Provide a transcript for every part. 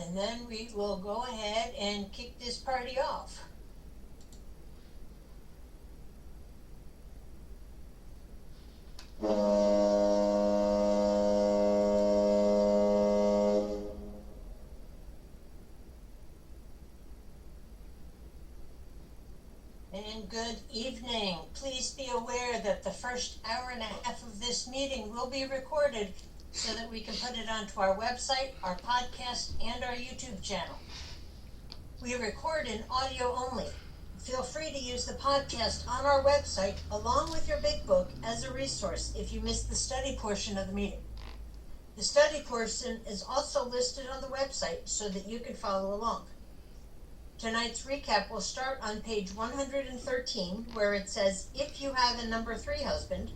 and then we will go ahead and kick this party off. And good evening. Please be aware that the first hour and a half of this meeting will be recorded so that we can put it onto our website, our podcast, and our YouTube channel. We record in audio only. Feel free to use the podcast on our website along with your big book as a resource if you missed the study portion of the meeting. The study portion is also listed on the website so that you can follow along. Tonight's recap will start on page 113, where it says, if you have a number 3 husband,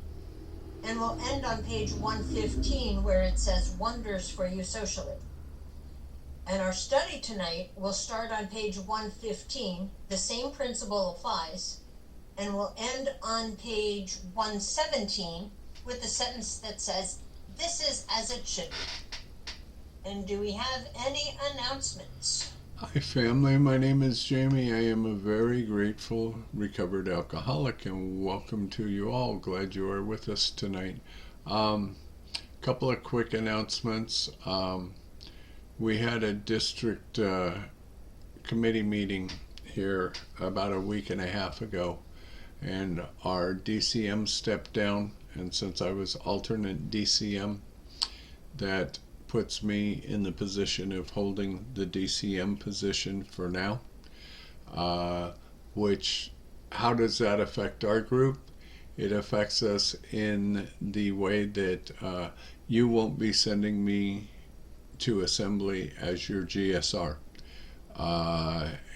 and will end on page 115, where it says, wonders for you socially. And our study tonight will start on page 115, the same principle applies, and will end on page 117 with the sentence that says, this is as it should be. And do we have any announcements? Hi family, my name is Jamie. I am a very grateful recovered alcoholic, and welcome to you all. Glad you are with us tonight. Couple of quick announcements. We had a district committee meeting here about a week and a half ago, and our DCM stepped down, and since I was alternate DCM, that puts me in the position of holding the DCM position for now. Which, how does that affect our group? It affects us in the way that you won't be sending me to assembly as your GSR.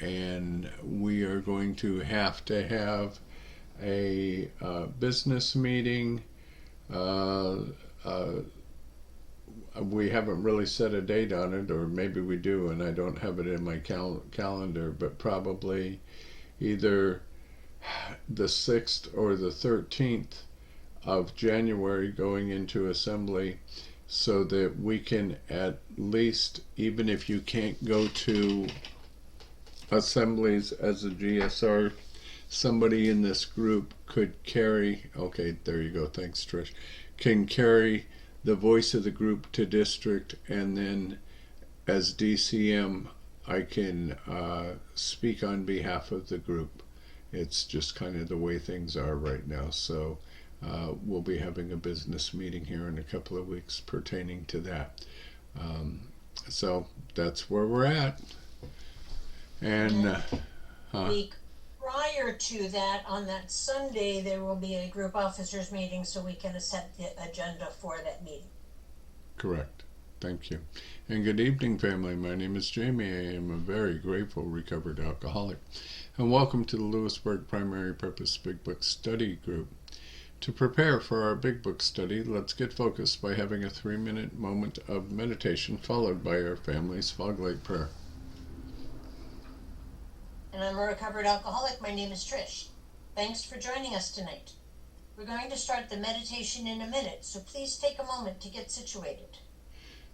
And we are going to have a business meeting. We haven't really set a date on it, or maybe we do and I don't have it in my calendar, but probably either the 6th or the 13th of January going into assembly, so that we can at least, even if you can't go to assemblies as a GSR, somebody in this group could carry, okay, there you go, thanks Trish, can carry the voice of the group to district, and then as DCM I can speak on behalf of the group. It's just kind of the way things are right now. So we'll be having a business meeting here in a couple of weeks pertaining to that. So that's where we're at. And week prior to that, on that Sunday, there will be a group officers meeting so we can set the agenda for that meeting. Correct. Thank you. And good evening, family. My name is Jamie. I am a very grateful recovered alcoholic. And welcome to the Lewisburg Primary Purpose Big Book Study Group. To prepare for our Big Book study, let's get focused by having a 3-minute moment of meditation followed by our family's fog light prayer. And I'm a recovered alcoholic. My name is Trish. Thanks for joining us tonight. We're going to start the meditation in a minute, so please take a moment to get situated.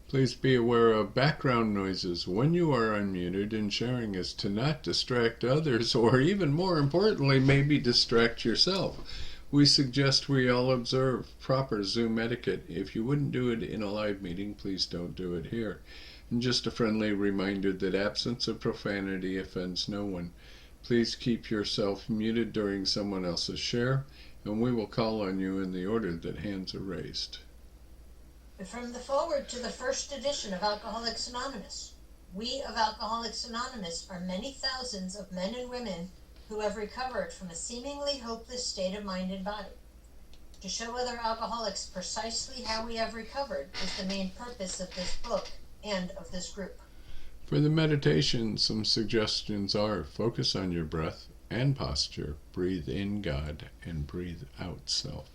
Please be aware of background noises when you are unmuted, and sharing is to not distract others, or even more importantly, maybe distract yourself. We suggest we all observe proper Zoom etiquette. If you wouldn't do it in a live meeting, please don't do it here. And just a friendly reminder that absence of profanity offends no one. Please keep yourself muted during someone else's share, and we will call on you in the order that hands are raised. From the foreword to the first edition of Alcoholics Anonymous. We of Alcoholics Anonymous are many thousands of men and women who have recovered from a seemingly hopeless state of mind and body. To show other alcoholics precisely how we have recovered is the main purpose of this book and of this group. For the meditation, some suggestions are: focus on your breath and posture, breathe in God and breathe out self.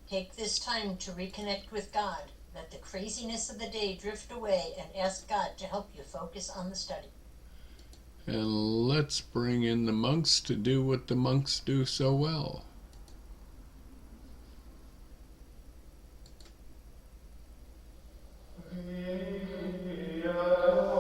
Take this time to reconnect with God. Let the craziness of the day drift away and ask God to help you focus on the study. And let's bring in the monks to do what the monks do so well. Yeah.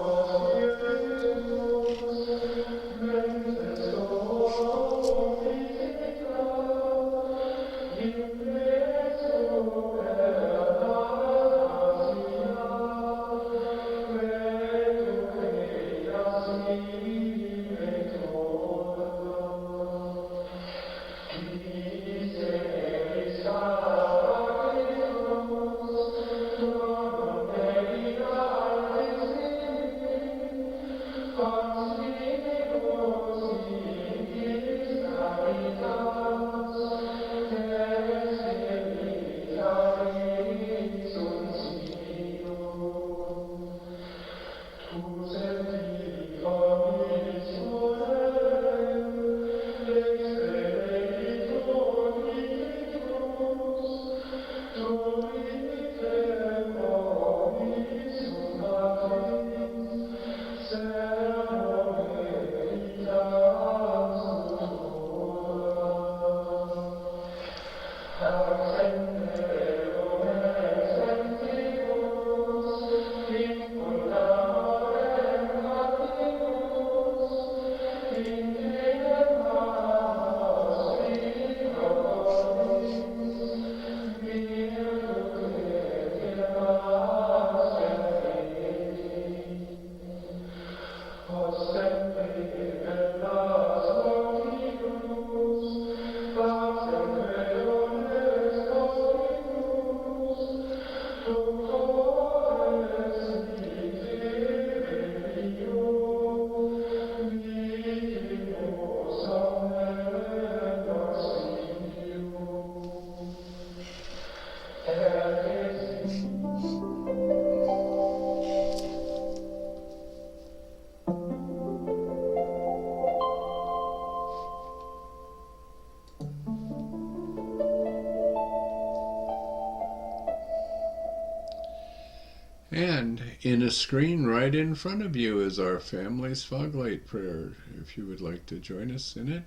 in a screen right in front of you is our family's fog light prayer. If you would like to join us in it.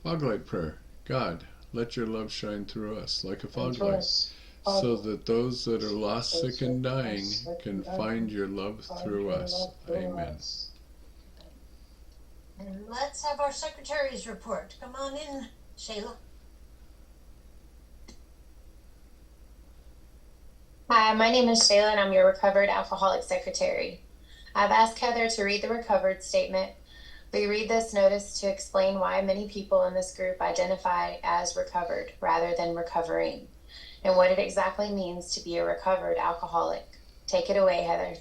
Fog light prayer. God, let your love shine through us like a fog light, so that those that are lost, sick, and dying can find your love through us. Amen. And let's have our secretary's report. Come on in, Shayla. Hi, my name is Shayla and I'm your recovered alcoholic secretary. I've asked Heather to read the recovered statement. We read this notice to explain why many people in this group identify as recovered rather than recovering, and what it exactly means to be a recovered alcoholic. Take it away, Heather.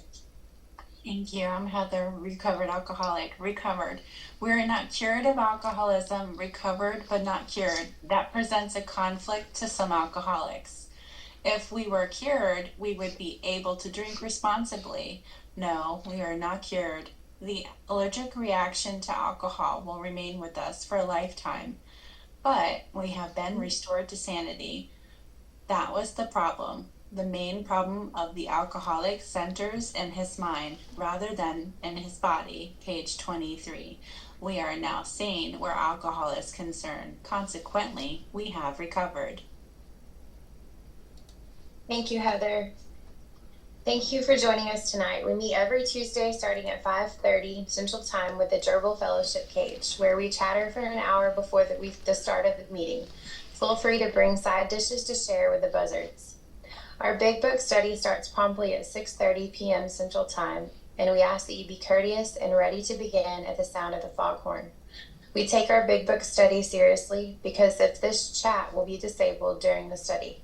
Thank you. I'm Heather, recovered alcoholic. Recovered. We're not cured of alcoholism, recovered but not cured. That presents a conflict to some alcoholics. If we were cured, we would be able to drink responsibly. No, we are not cured. The allergic reaction to alcohol will remain with us for a lifetime, but we have been restored to sanity. That was the problem. The main problem of the alcoholic centers in his mind rather than in his body. Page 23. We are now sane where alcohol is concerned. Consequently, we have recovered. Thank you, Heather. Thank you for joining us tonight. We meet every Tuesday starting at 5:30 Central Time with the Gerbil Fellowship Cage, where we chatter for an hour before the start of the meeting. Feel free to bring side dishes to share with the buzzards. Our Big Book study starts promptly at 6:30 p.m. Central Time, and we ask that you be courteous and ready to begin at the sound of the foghorn. We take our Big Book study seriously because of this chat will be disabled during the study.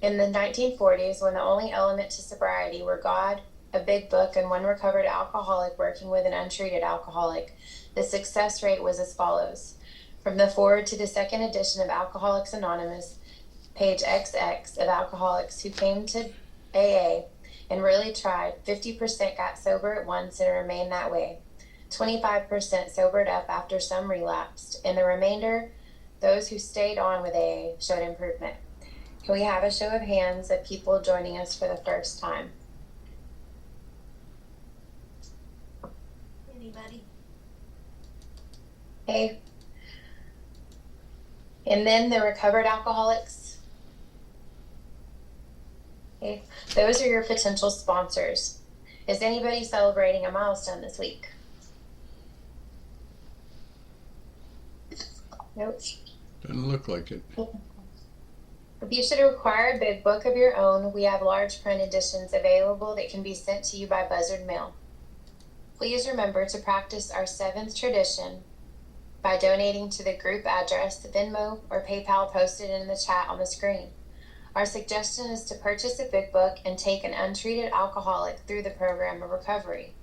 In the 1940s, when the only element to sobriety were God, a big book, and one recovered alcoholic working with an untreated alcoholic, the success rate was as follows. From the foreword to the second edition of Alcoholics Anonymous, page XX, of alcoholics who came to AA and really tried, 50% got sober at once and remained that way. 25% sobered up after some relapsed, and the remainder, those who stayed on with AA, showed improvement. Can we have a show of hands of people joining us for the first time? Anybody? Okay. And then the recovered alcoholics. Okay. Those are your potential sponsors. Is anybody celebrating a milestone this week? Nope. Doesn't look like it. If you should require a big book of your own, we have large print editions available that can be sent to you by Buzzard Mail. Please remember to practice our 7th tradition by donating to the group address, Venmo, or PayPal posted in the chat on the screen. Our suggestion is to purchase a big book and take an untreated alcoholic through the program of recovery.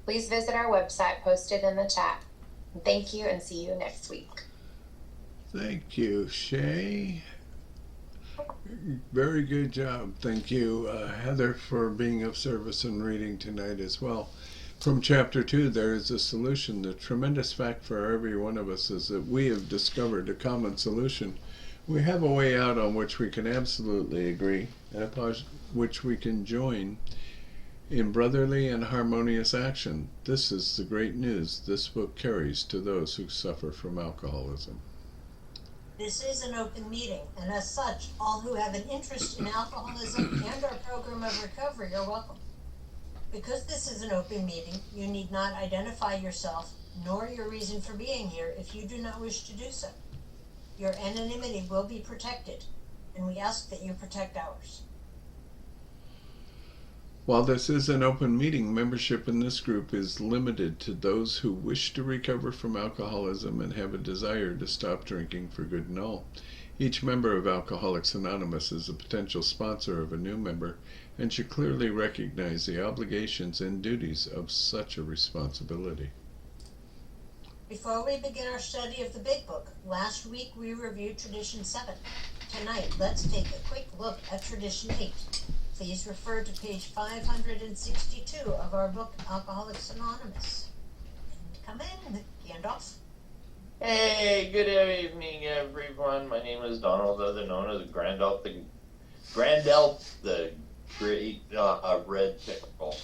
Please visit our website posted in the chat. Thank you, and see you next week. Thank you, Shay. Very good job. Thank you, Heather, for being of service and reading tonight as well. From chapter 2, there is a solution. The tremendous fact for every one of us is that we have discovered a common solution. We have a way out on which we can absolutely agree, and upon which we can join in brotherly and harmonious action. This is the great news this book carries to those who suffer from alcoholism. This is an open meeting, and as such, all who have an interest in alcoholism and our program of recovery are welcome. Because this is an open meeting, you need not identify yourself nor your reason for being here if you do not wish to do so. Your anonymity will be protected, and we ask that you protect ours. While this is an open meeting, membership in this group is limited to those who wish to recover from alcoholism and have a desire to stop drinking for good and all. Each member of Alcoholics Anonymous is a potential sponsor of a new member and should clearly recognize the obligations and duties of such a responsibility. Before we begin our study of the Big Book, last week we reviewed Tradition 7. Tonight, let's take a quick look at Tradition 8. Please refer to page 562 of our book, Alcoholics Anonymous. And come in, Gandalf. Hey, good evening, everyone. My name is Donald, other known as Grandalf the great red pickle.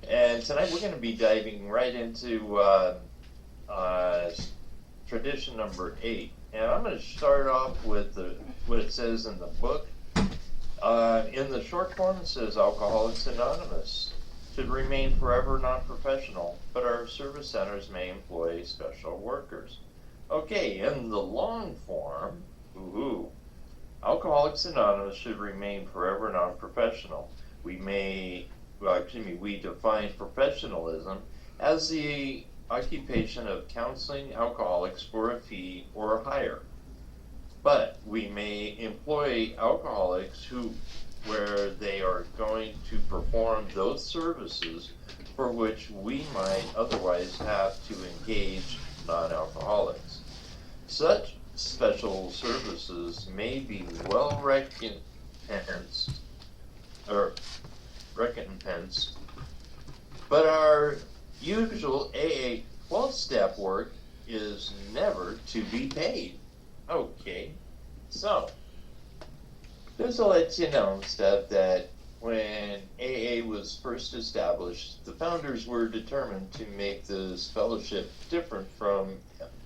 And tonight we're going to be diving right into tradition number 8. And I'm going to start off with what it says in the book. In the short form, it says Alcoholics Anonymous should remain forever non-professional, but our service centers may employ special workers. Okay, in the long form, Alcoholics Anonymous should remain forever non-professional. We define professionalism as the occupation of counseling alcoholics for a fee or higher. But we may employ alcoholics where they are going to perform those services for which we might otherwise have to engage non-alcoholics. Such special services may be well recompensed, but our usual AA 12-step work is never to be paid. Okay, so just to let you know, Steph, that when AA was first established, the founders were determined to make this fellowship different from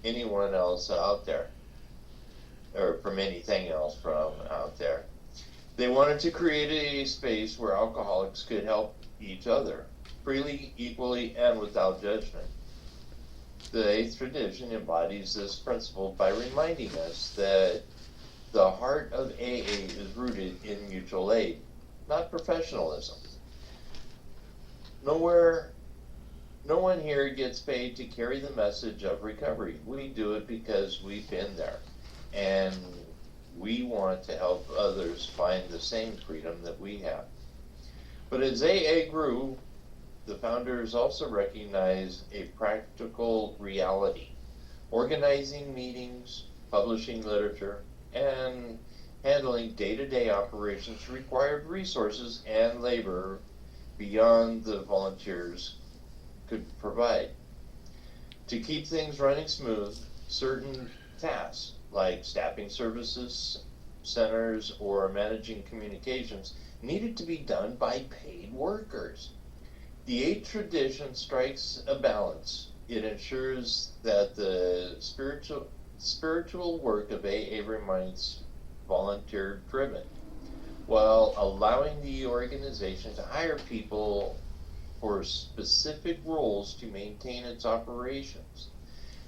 anyone else out there, or from anything else from out there. They wanted to create a space where alcoholics could help each other, freely, equally, and without judgment. The 8th tradition embodies this principle by reminding us that the heart of AA is rooted in mutual aid, not professionalism. No one here gets paid to carry the message of recovery. We do it because we've been there, and we want to help others find the same freedom that we have. But as AA grew, the founders also recognized a practical reality. Organizing meetings, publishing literature, and handling day-to-day operations required resources and labor beyond the volunteers could provide. To keep things running smooth, certain tasks like staffing services centers or managing communications needed to be done by paid workers. The 8th tradition strikes a balance. It ensures that the spiritual work of AA remains volunteer-driven, while allowing the organization to hire people for specific roles to maintain its operations.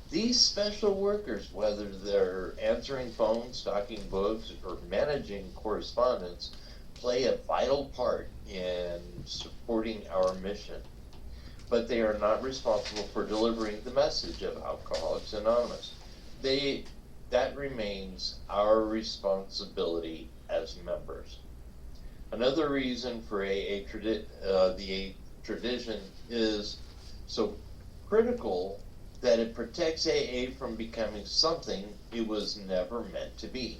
These special workers, whether they're answering phones, stocking books, or managing correspondence, play a vital part in supporting our mission. But they are not responsible for delivering the message of Alcoholics Anonymous. That remains our responsibility as members. Another reason for the 8th tradition is so critical that it protects AA from becoming something it was never meant to be.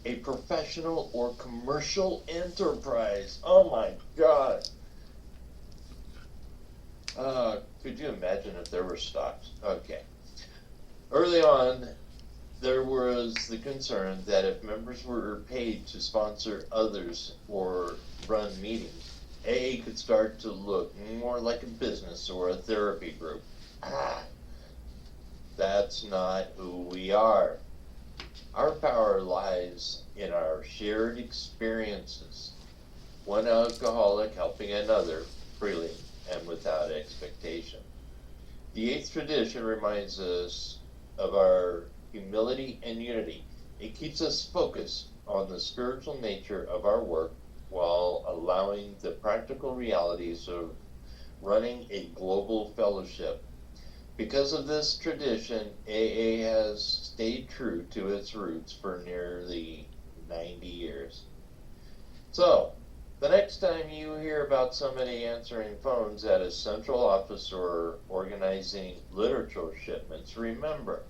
A professional or commercial enterprise. Oh my God. Could you imagine if there were stocks? Okay. Early on, there was the concern that if members were paid to sponsor others or run meetings, AA could start to look more like a business or a therapy group. That's not who we are. Our power lies in our shared experiences. One alcoholic helping another freely and without expectation. The 8th tradition reminds us of our humility and unity. It keeps us focused on the spiritual nature of our work while allowing the practical realities of running a global fellowship. Because of this tradition, AA has stayed true to its roots for nearly 90 years. So, the next time you hear about somebody answering phones at a central office or organizing literature shipments, remember,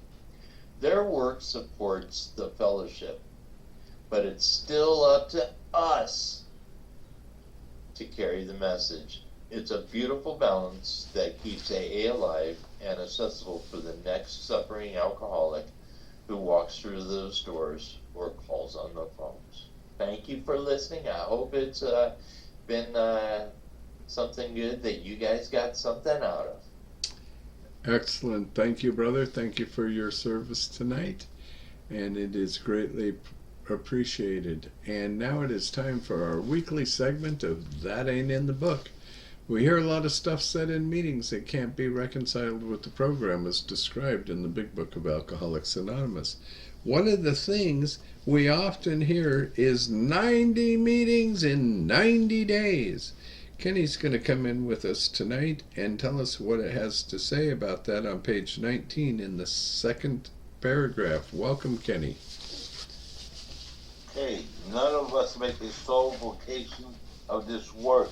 their work supports the fellowship, but it's still up to us to carry the message. It's a beautiful balance that keeps AA alive and accessible for the next suffering alcoholic who walks through those doors or calls on the phones. Thank you for listening. I hope it's been something good that you guys got something out of. Excellent. Thank you, brother. Thank you for your service tonight. And it is greatly appreciated. And now it is time for our weekly segment of That Ain't in the Book. We hear a lot of stuff said in meetings that can't be reconciled with the program as described in the Big Book of Alcoholics Anonymous. One of the things we often hear is 90 meetings in 90 days. Kenny's going to come in with us tonight and tell us what it has to say about that on page 19 in the second paragraph. Welcome, Kenny. Hey, none of us make a sole vocation of this work,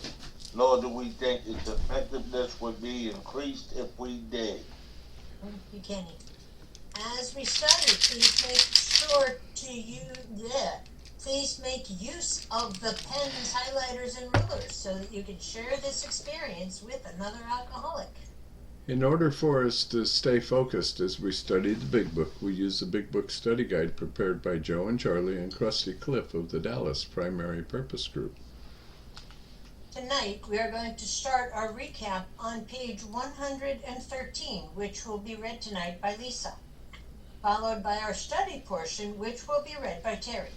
nor do we think its effectiveness would be increased if we did. Thank you, Kenny. As we study, please make sure to please make use of the pens, highlighters, and rulers so that you can share this experience with another alcoholic. In order for us to stay focused as we study the Big Book, we use the Big Book study guide prepared by Joe and Charlie and Krusty Cliff of the Dallas Primary Purpose Group. Tonight, we are going to start our recap on page 113, which will be read tonight by Lisa, followed by our study portion, which will be read by Terry.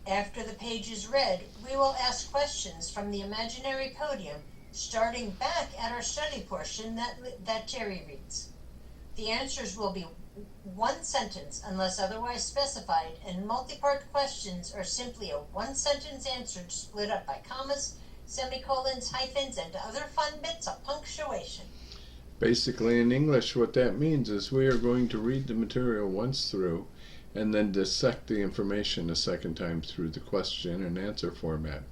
After the page is read, we will ask questions from the imaginary podium, starting back at our study portion that Terry reads. The answers will be one sentence unless otherwise specified, and multi-part questions are simply a one-sentence answer split up by commas, semicolons, hyphens, and other fun bits of punctuation. Basically, in English, what that means is we are going to read the material once through and then dissect the information a second time through the question and answer format.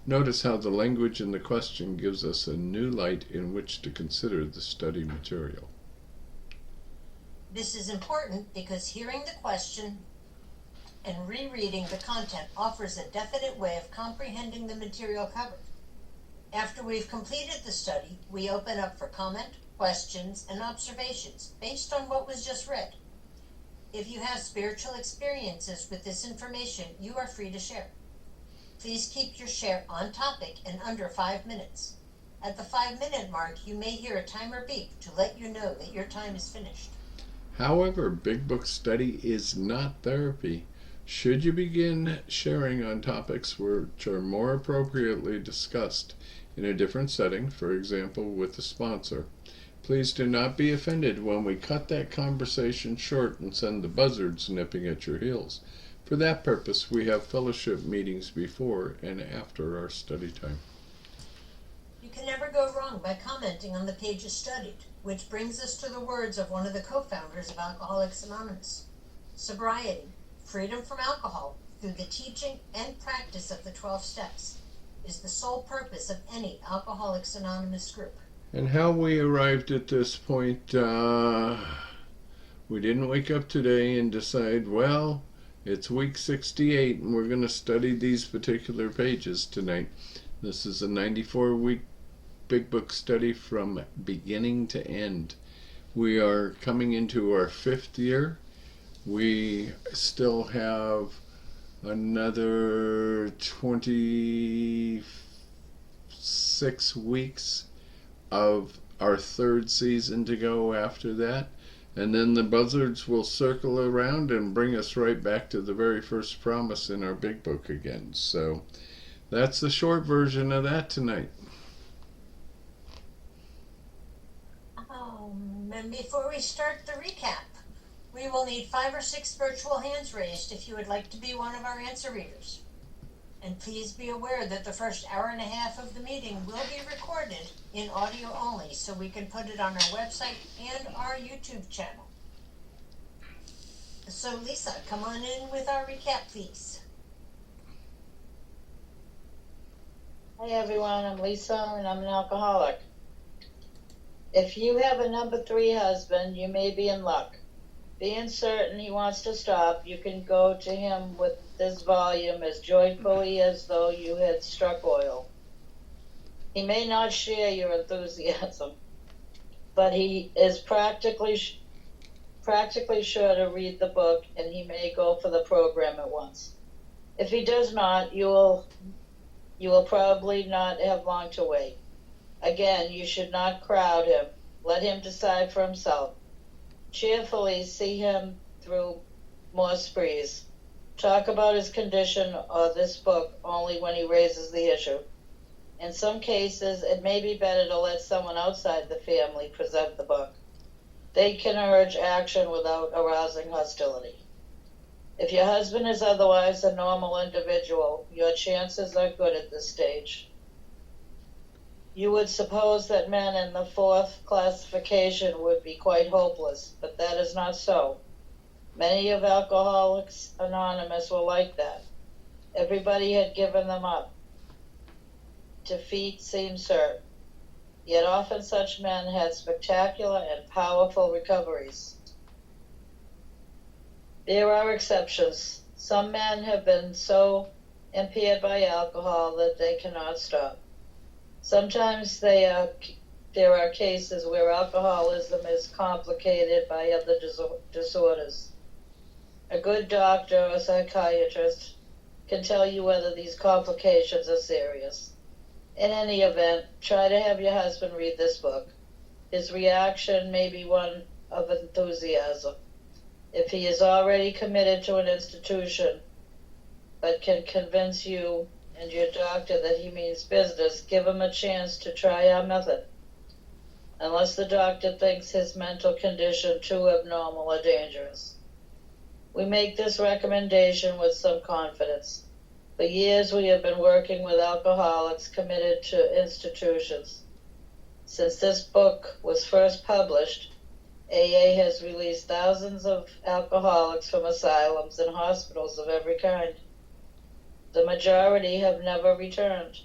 Notice how the language in the question gives us a new light in which to consider the study material. This is important because hearing the question and rereading the content offers a definite way of comprehending the material covered. After we've completed the study, we open up for comment, questions, and observations based on what was just read. If you have spiritual experiences with this information, you are free to share. Please keep your share on topic and under 5 minutes. At the 5-minute mark, you may hear a timer beep to let you know that your time is finished. However, Big Book study is not therapy. Should you begin sharing on topics which are more appropriately discussed in a different setting, for example with a sponsor, please do not be offended when we cut that conversation short and send the buzzards nipping at your heels. For that purpose, we have fellowship meetings before and after our study time. You can never go wrong by commenting on the pages studied, which brings us to the words of one of the co-founders of Alcoholics Anonymous. Sobriety, freedom from alcohol, through the teaching and practice of the 12 steps, is the sole purpose of any Alcoholics Anonymous group. And how we arrived at this point, we didn't wake up today and decide, well, it's week 68 and we're going to study these particular pages tonight. This is a 94-week Big Book study from beginning to end. We are coming into our 5th year. We still have another 26 weeks of our 3rd season to go after that. And then the buzzards will circle around and bring us right back to the very first promise in our Big Book again. So that's the short version of that tonight. And before we start the recap, we will need 5 or 6 virtual hands raised if you would like to be one of our answer readers. And please be aware that the first hour and a half of the meeting will be recorded in audio only, so we can put it on our website and our YouTube channel. So Lisa, come on in with our recap, please. Hi everyone, I'm Lisa and I'm an alcoholic. If you have a number 3 husband, you may be in luck. Being certain he wants to stop, you can go to him with this volume as joyfully as though you had struck oil. He may not share your enthusiasm, but he is practically sure to read the book, and he may go for the program at once. If he does not, you will You will probably not have long to wait. Again, you should not crowd him. Let him decide for himself. Cheerfully see him through more sprees. Talk about his condition or this book only when he raises the issue. In some cases, it may be better to let someone outside the family present the book. They can urge action without arousing hostility. If your husband is otherwise a normal individual, your chances are good at this stage. You would suppose that men in the fourth classification would be quite hopeless, but that is not so. Many of Alcoholics Anonymous were like that. Everybody had given them up. Defeat seemed certain. Yet often such men had spectacular and powerful recoveries. There are exceptions. Some men have been so impaired by alcohol that they cannot stop. Sometimes there are cases where alcoholism is complicated by other disorders. A good doctor or psychiatrist can tell you whether these complications are serious. In any event, try to have your husband read this book. His reaction may be one of enthusiasm. If he is already committed to an institution, but can convince you and your doctor that he means business, give him a chance to try our method. Unless the doctor thinks his mental condition too abnormal or dangerous. We make this recommendation with some confidence. For years we have been working with alcoholics committed to institutions. Since this book was first published, AA has released thousands of alcoholics from asylums and hospitals of every kind. The majority have never returned.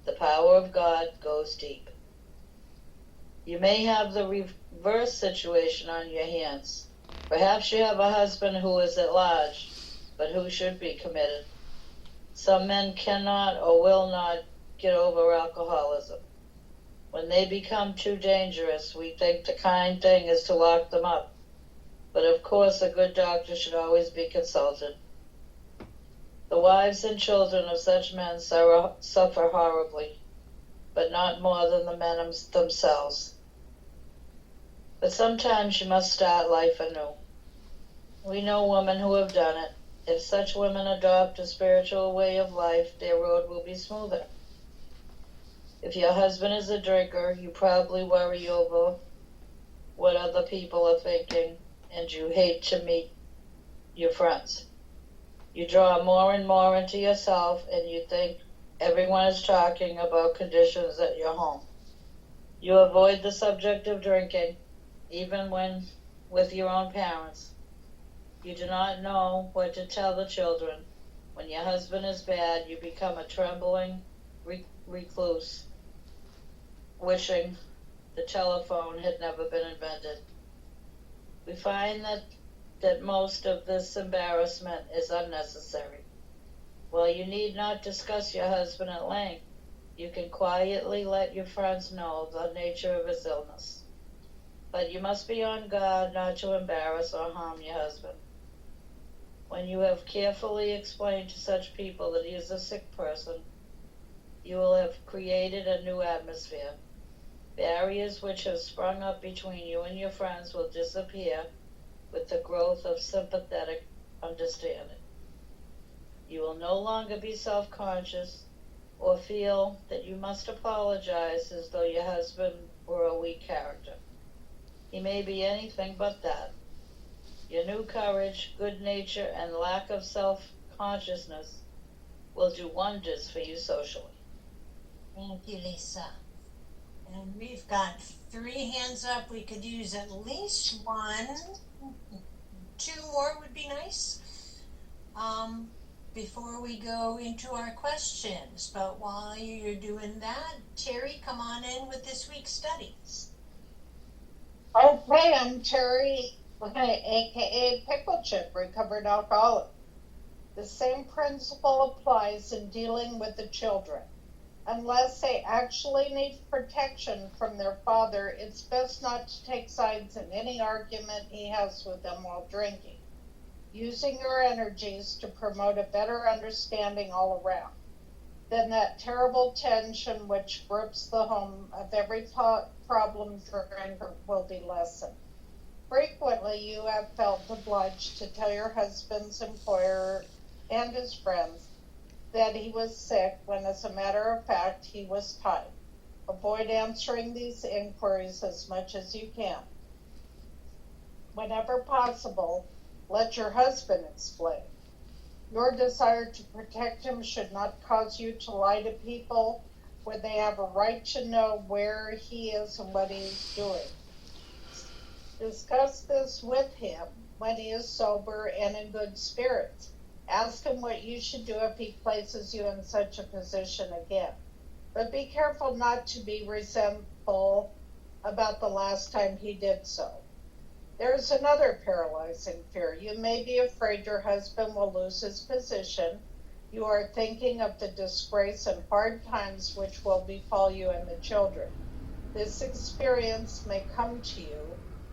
The power of God goes deep. You may have the reverse situation on your hands. Perhaps you have a husband who is at large, but who should be committed. Some men cannot or will not get over alcoholism. When they become too dangerous, we think the kind thing is to lock them up. But of course, a good doctor should always be consulted. The wives and children of such men suffer horribly, but not more than the men themselves. But sometimes you must start life anew. We know women who have done it. If such women adopt a spiritual way of life, their road will be smoother. If your husband is a drinker, you probably worry over what other people are thinking, and you hate to meet your friends. You draw more and more into yourself, and you think everyone is talking about conditions at your home. You avoid the subject of drinking, even when with your own parents. You do not know what to tell the children. When your husband is bad, you become a trembling recluse, wishing the telephone had never been invented. We find that most of this embarrassment is unnecessary. While you need not discuss your husband at length, you can quietly let your friends know the nature of his illness. But you must be on guard not to embarrass or harm your husband. When you have carefully explained to such people that he is a sick person, you will have created a new atmosphere. Barriers which have sprung up between you and your friends will disappear with the growth of sympathetic understanding. You will no longer be self-conscious or feel that you must apologize as though your husband were a weak character. He may be anything but that. Your new courage, good nature, and lack of self-consciousness will do wonders for you socially. Thank you, Lisa. And we've got 3 hands up. We could use at least 1. 2 more would be nice. Before we go into our questions. But while you're doing that, Terry, come on in with this week's study. Okay, I'm Terry, aka Pickle Chip, recovered alcoholic. The same principle applies in dealing with the children. Unless they actually need protection from their father, it's best not to take sides in any argument he has with them while drinking, using your energies to promote a better understanding all around. then that terrible tension which grips the home of every problem drinker will be lessened. Frequently, you have felt obliged to tell your husband's employer and his friends that he was sick when, as a matter of fact, he was tight. Avoid answering these inquiries as much as you can. Whenever possible, let your husband explain. Your desire to protect him should not cause you to lie to people when they have a right to know where he is and what he is doing. Discuss this with him when he is sober and in good spirits. Ask him what you should do if he places you in such a position again. But be careful not to be resentful about the last time he did so. There is another paralyzing fear. You may be afraid your husband will lose his position. You are thinking of the disgrace and hard times which will befall you and the children. This experience may come to you,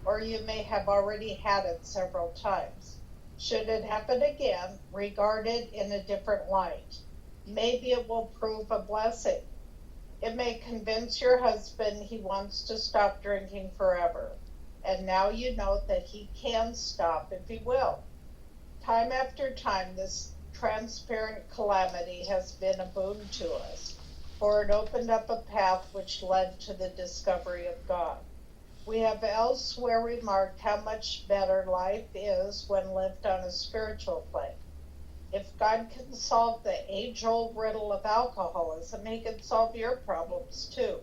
or you may have already had it several times. Should it happen again, regard it in a different light. Maybe it will prove a blessing. It may convince your husband he wants to stop drinking forever. And now you know that he can stop if he will. Time after time, this transparent calamity has been a boon to us, for it opened up a path which led to the discovery of God. We have elsewhere remarked how much better life is when lived on a spiritual plane. If God can solve the age-old riddle of alcoholism, he can solve your problems too.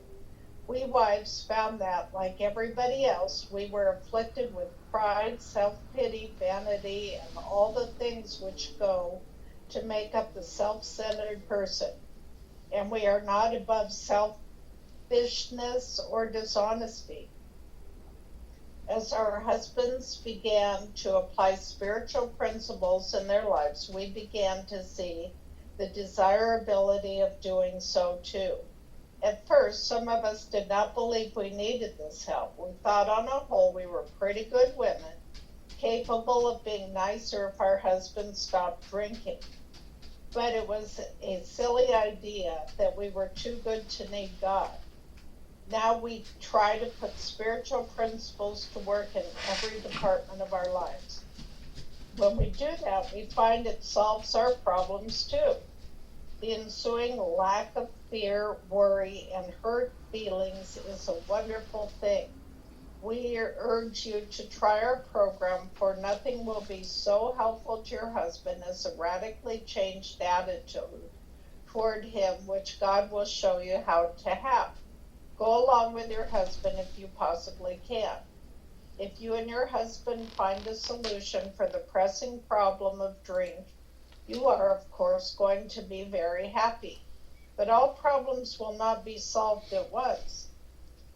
We wives found that, like everybody else, we were afflicted with pride, self-pity, vanity, and all the things which go to make up the self-centered person. And we are not above selfishness or dishonesty. As our husbands began to apply spiritual principles in their lives, we began to see the desirability of doing so too. At first, some of us did not believe we needed this help. We thought on a whole we were pretty good women, capable of being nicer if our husbands stopped drinking. But it was a silly idea that we were too good to need God. Now we try to put spiritual principles to work in every department of our lives. When we do that, we find it solves our problems too. The ensuing lack of fear, worry, and hurt feelings is a wonderful thing. We urge you to try our program, for nothing will be so helpful to your husband as a radically changed attitude toward him, which God will show you how to have. Go along with your husband if you possibly can. If you and your husband find a solution for the pressing problem of drink, you are, of course, going to be very happy. But all problems will not be solved at once.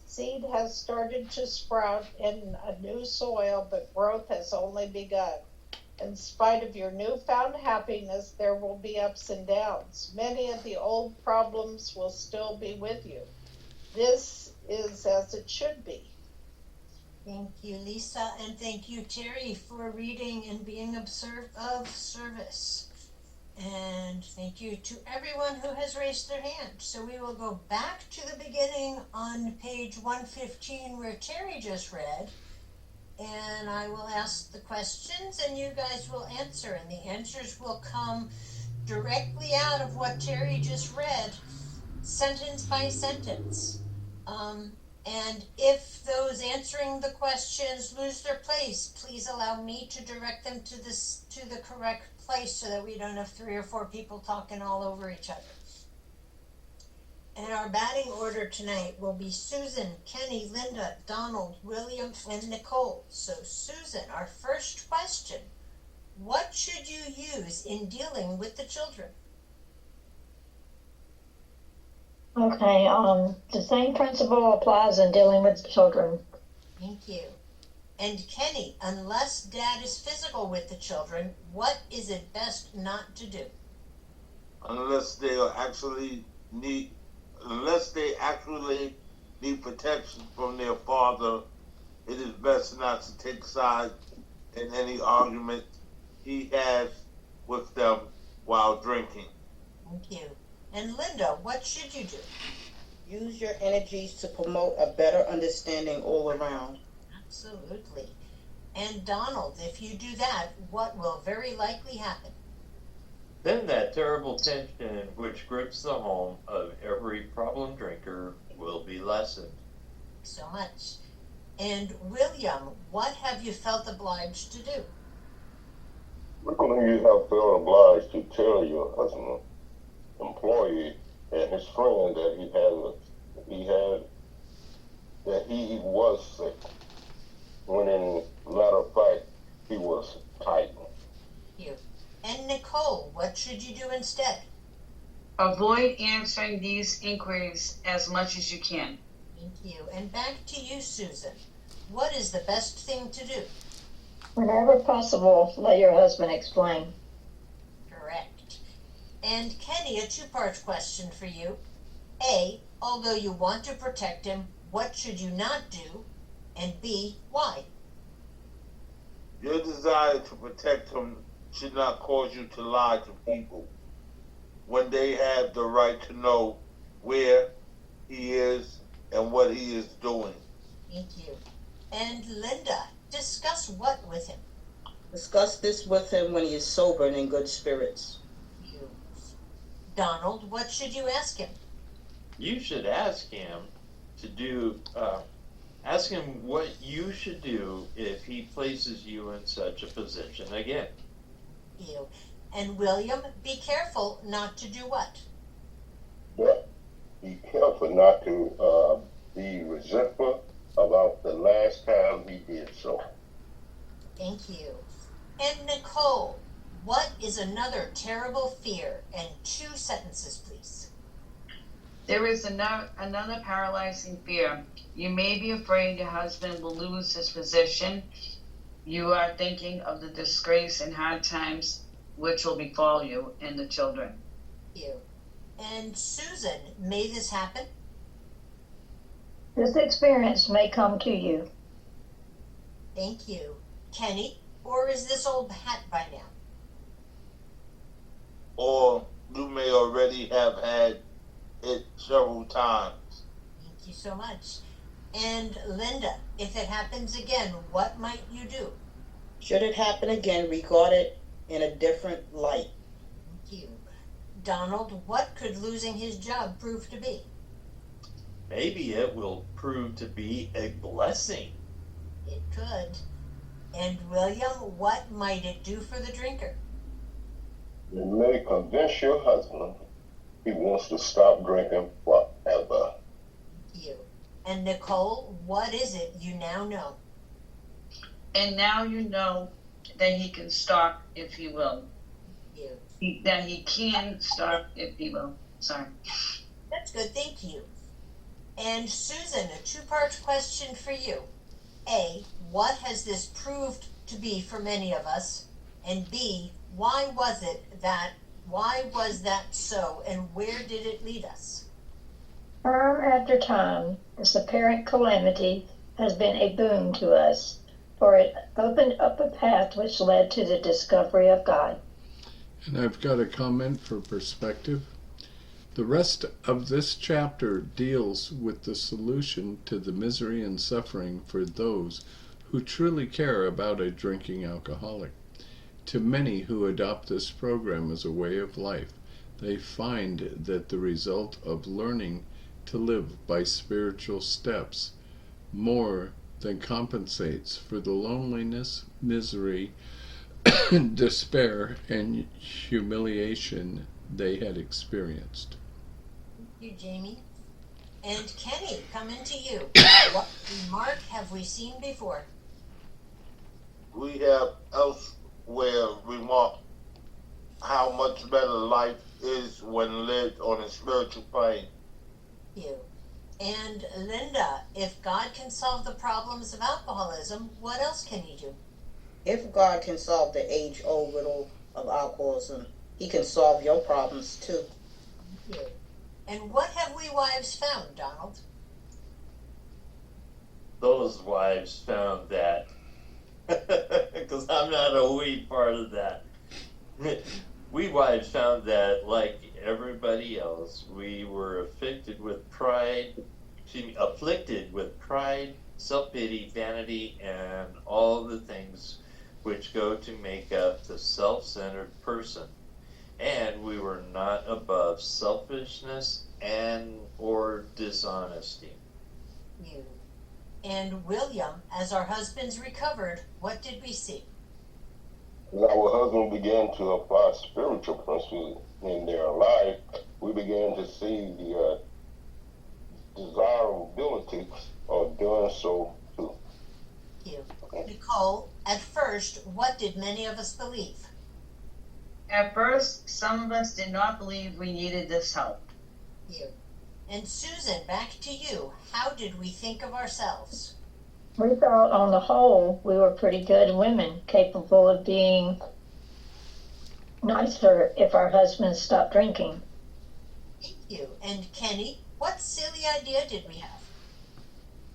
Seed has started to sprout in a new soil, but growth has only begun. In spite of your newfound happiness, there will be ups and downs. Many of the old problems will still be with you. This is as it should be. Thank you, Lisa, and thank you, Terry, for reading and being of service. And thank you to everyone who has raised their hand. So we will go back to the beginning on page 115 where Terry just read, and I will ask the questions and you guys will answer, and the answers will come directly out of what Terry just read, sentence by sentence. And if those answering the questions lose their place, please allow me to direct them to the correct place so that we don't have 3 or 4 people talking all over each other. And our batting order tonight will be Susan, Kenny, Linda, Donald, William, and Nicole. So Susan, our first question, what should you use in dealing with the children? Okay, the same principle applies in dealing with children. Thank you. And Kenny, unless Dad is physical with the children, what is it best not to do? Unless they actually need protection from their father, it is best not to take sides in any argument he has with them while drinking. Thank you. And Linda, what should you do? Use your energies to promote a better understanding all around. Absolutely. And Donald, if you do that, what will very likely happen? Then that terrible tension which grips the home of every problem drinker will be lessened. So much. And William, what have you felt obliged to do? Frequently you have felt obliged to tell your husband, employee, and his friend that he was sick, when in matter of fact he was tight. You. And Nicole, what should you do instead? Avoid answering these inquiries as much as you can. Thank you. And back to you, Susan. What is the best thing to do? Whenever possible, let your husband explain. Correct. And Kenny, a two-part question for you. A, although you want to protect him, what should you not do? And B, why? Your desire to protect him should not cause you to lie to people when they have the right to know where he is and what he is doing. Thank you. And Linda, discuss what with him? Discuss this with him when he is sober and in good spirits. You. Donald, what should you ask him? You should ask him to do, ask him what you should do if he places you in such a position again. You. And William, be careful not to do what? But be careful not to be resentful about the last time he did so. Thank you. And Nicole, what is another terrible fear? And 2 sentences, please. There is another paralyzing fear. You may be afraid your husband will lose his position. You are thinking of the disgrace and hard times which will befall you and the children. You. And Susan, may this happen? This experience may come to you. Thank you. Kenny, or is this old hat by now? Or you may already have had it several times. Thank you so much. And Linda, if it happens again, what might you do? Should it happen again, regard it in a different light. Thank you. Donald, what could losing his job prove to be? Maybe it will prove to be a blessing. It could. And William, what might it do for the drinker? It may convince your husband he wants to stop drinking forever. Thank you. And Nicole, what is it you now know? And now you know that he can stop if he will. You. That he can stop if he will. Sorry. That's good, thank you. And Susan, a 2-part question for you. A, what has this proved to be for many of us? And B, why was that so, and where did it lead us? Time after time, this apparent calamity has been a boon to us, for it opened up a path which led to the discovery of God. And I've got a comment for perspective. The rest of this chapter deals with the solution to the misery and suffering for those who truly care about a drinking alcoholic. To many who adopt this program as a way of life, they find that the result of learning to live by spiritual steps more than compensates for the loneliness, misery, despair, and humiliation they had experienced. Thank you, Jamie. And Kenny, coming to you. What remark have we seen before? We have elsewhere remarked how much better life is when lived on a spiritual plane. You. And Linda, if God can solve the problems of alcoholism, what else can he do? If God can solve the age-old riddle of alcoholism, he can solve your problems too. Thank you. And what have we wives found, Donald? Those wives found that, because I'm not a we part of that. We wives found that, like everybody else, we were afflicted with pride, self-pity, vanity, and all the things which go to make up the self-centered person. And we were not above selfishness and or dishonesty. You. And William, as our husbands recovered, what did we see? As our husband began to apply spiritual principles in their life, we began to see the desirability of doing so too. You. Nicole, at first, what did many of us believe? At first, some of us did not believe we needed this help. You. And Susan, back to you. How did we think of ourselves? We thought on the whole we were pretty good women, capable of being nicer if our husbands stopped drinking. Thank you. And Kenny, what silly idea did we have?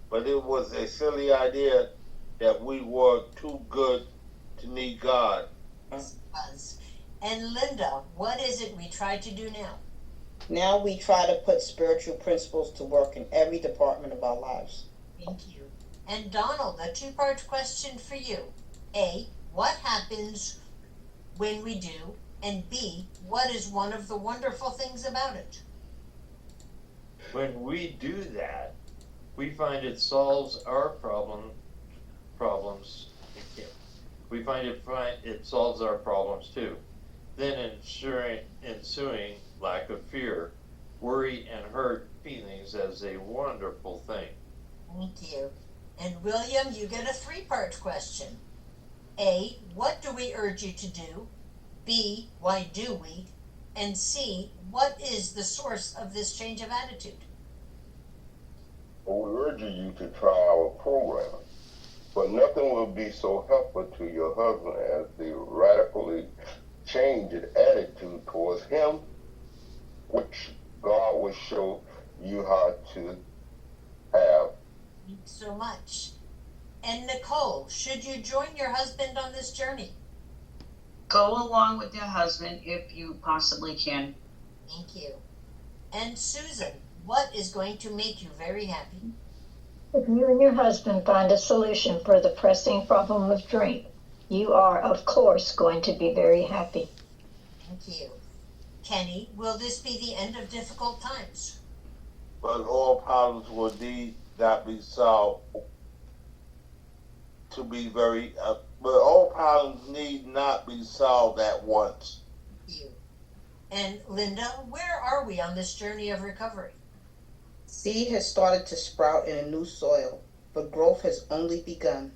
But it was a silly idea that we were too good to need God. Yes, it was. And Linda, what is it we try to do now? Now we try to put spiritual principles to work in every department of our lives. Thank you. And Donald, a two-part question for you. A, what happens when we do? And B, what is one of the wonderful things about it? When we do that, we find it solves our problems. We find it solves our problems too. Then ensuing lack of fear, worry, and hurt feelings as a wonderful thing. Thank you. And William, you get a three-part question. A, what do we urge you to do? B, why do we? And C, what is the source of this change of attitude? We urge you to try our program, but nothing will be so helpful to your husband as the radically changed attitude towards him, which God will show you how to have. Thanks so much. And Nicole, should you join your husband on this journey? Go along with your husband if you possibly can. Thank you. And Susan, what is going to make you very happy? If you and your husband find a solution for the pressing problem of drink, you are, of course, going to be very happy. Thank you. Kenny, will this be the end of difficult times? But all problems will need not be solved to be very, but all problems need not be solved at once. Thank you. And Linda, where are we on this journey of recovery? Seed has started to sprout in a new soil, but growth has only begun.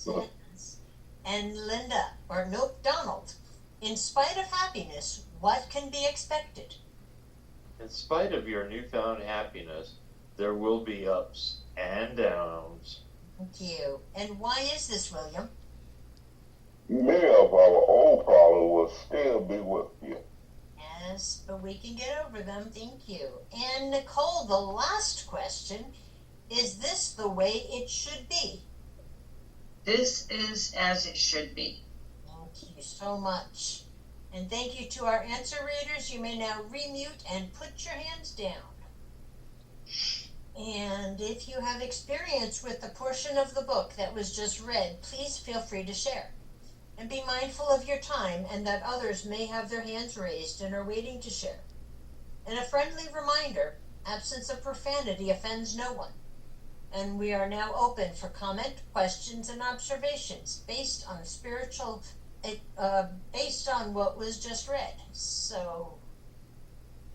Yes. And Linda, or nope, Donald, in spite of happiness, what can be expected? In spite of your newfound happiness, there will be ups and downs. Thank you. And why is this, William? Many of our old problems will still be with you. Yes, but we can get over them. Thank you. And Nicole, the last question, is this the way it should be? This is as it should be. Thank you so much. And thank you to our answer readers. You may now remute and put your hands down. And if you have experience with the portion of the book that was just read, please feel free to share. And be mindful of your time and that others may have their hands raised and are waiting to share. And a friendly reminder, absence of profanity offends no one. And we are now open for comment, questions, and observations based on based on what was just read. So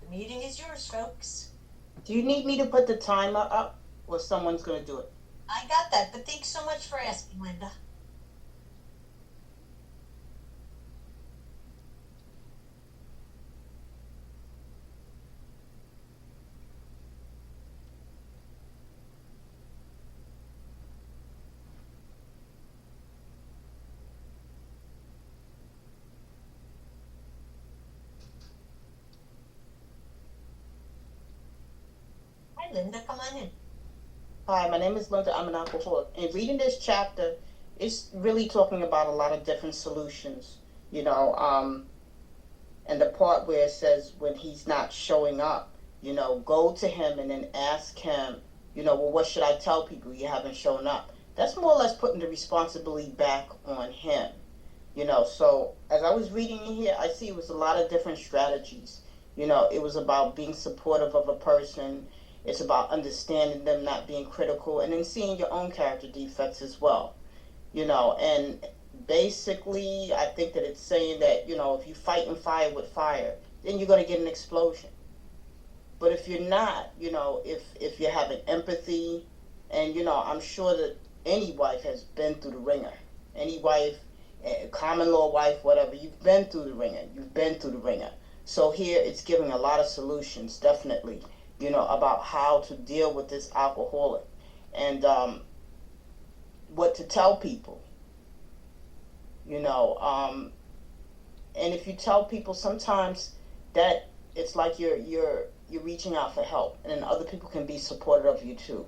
the meeting is yours, folks. Do you need me to put the timer up, or someone's going to do it? I got that, but thanks so much for asking, Linda. Hi, Linda, come on in. Hi, my name is Linda. I'm an alcoholic. And reading this chapter, it's really talking about a lot of different solutions. You know, And the part where it says when he's not showing up, go to him and then ask him, well, what should I tell people? You haven't shown up. That's more or less putting the responsibility back on him. So as I was reading in here, I see it was a lot of different strategies. It was about being supportive of a person. It's about understanding them, not being critical, and then seeing your own character defects as well. And basically, I think that it's saying that, if you fight and fire with fire, then you're going to get an explosion. But if you're not, if you're having empathy, and, I'm sure that any wife has been through the ringer. Any wife, common law wife, whatever, you've been through the ringer. You've been through the ringer. So here it's giving a lot of solutions, definitely, about how to deal with this alcoholic and what to tell people, and if you tell people sometimes that it's like you're reaching out for help, and then other people can be supportive of you too,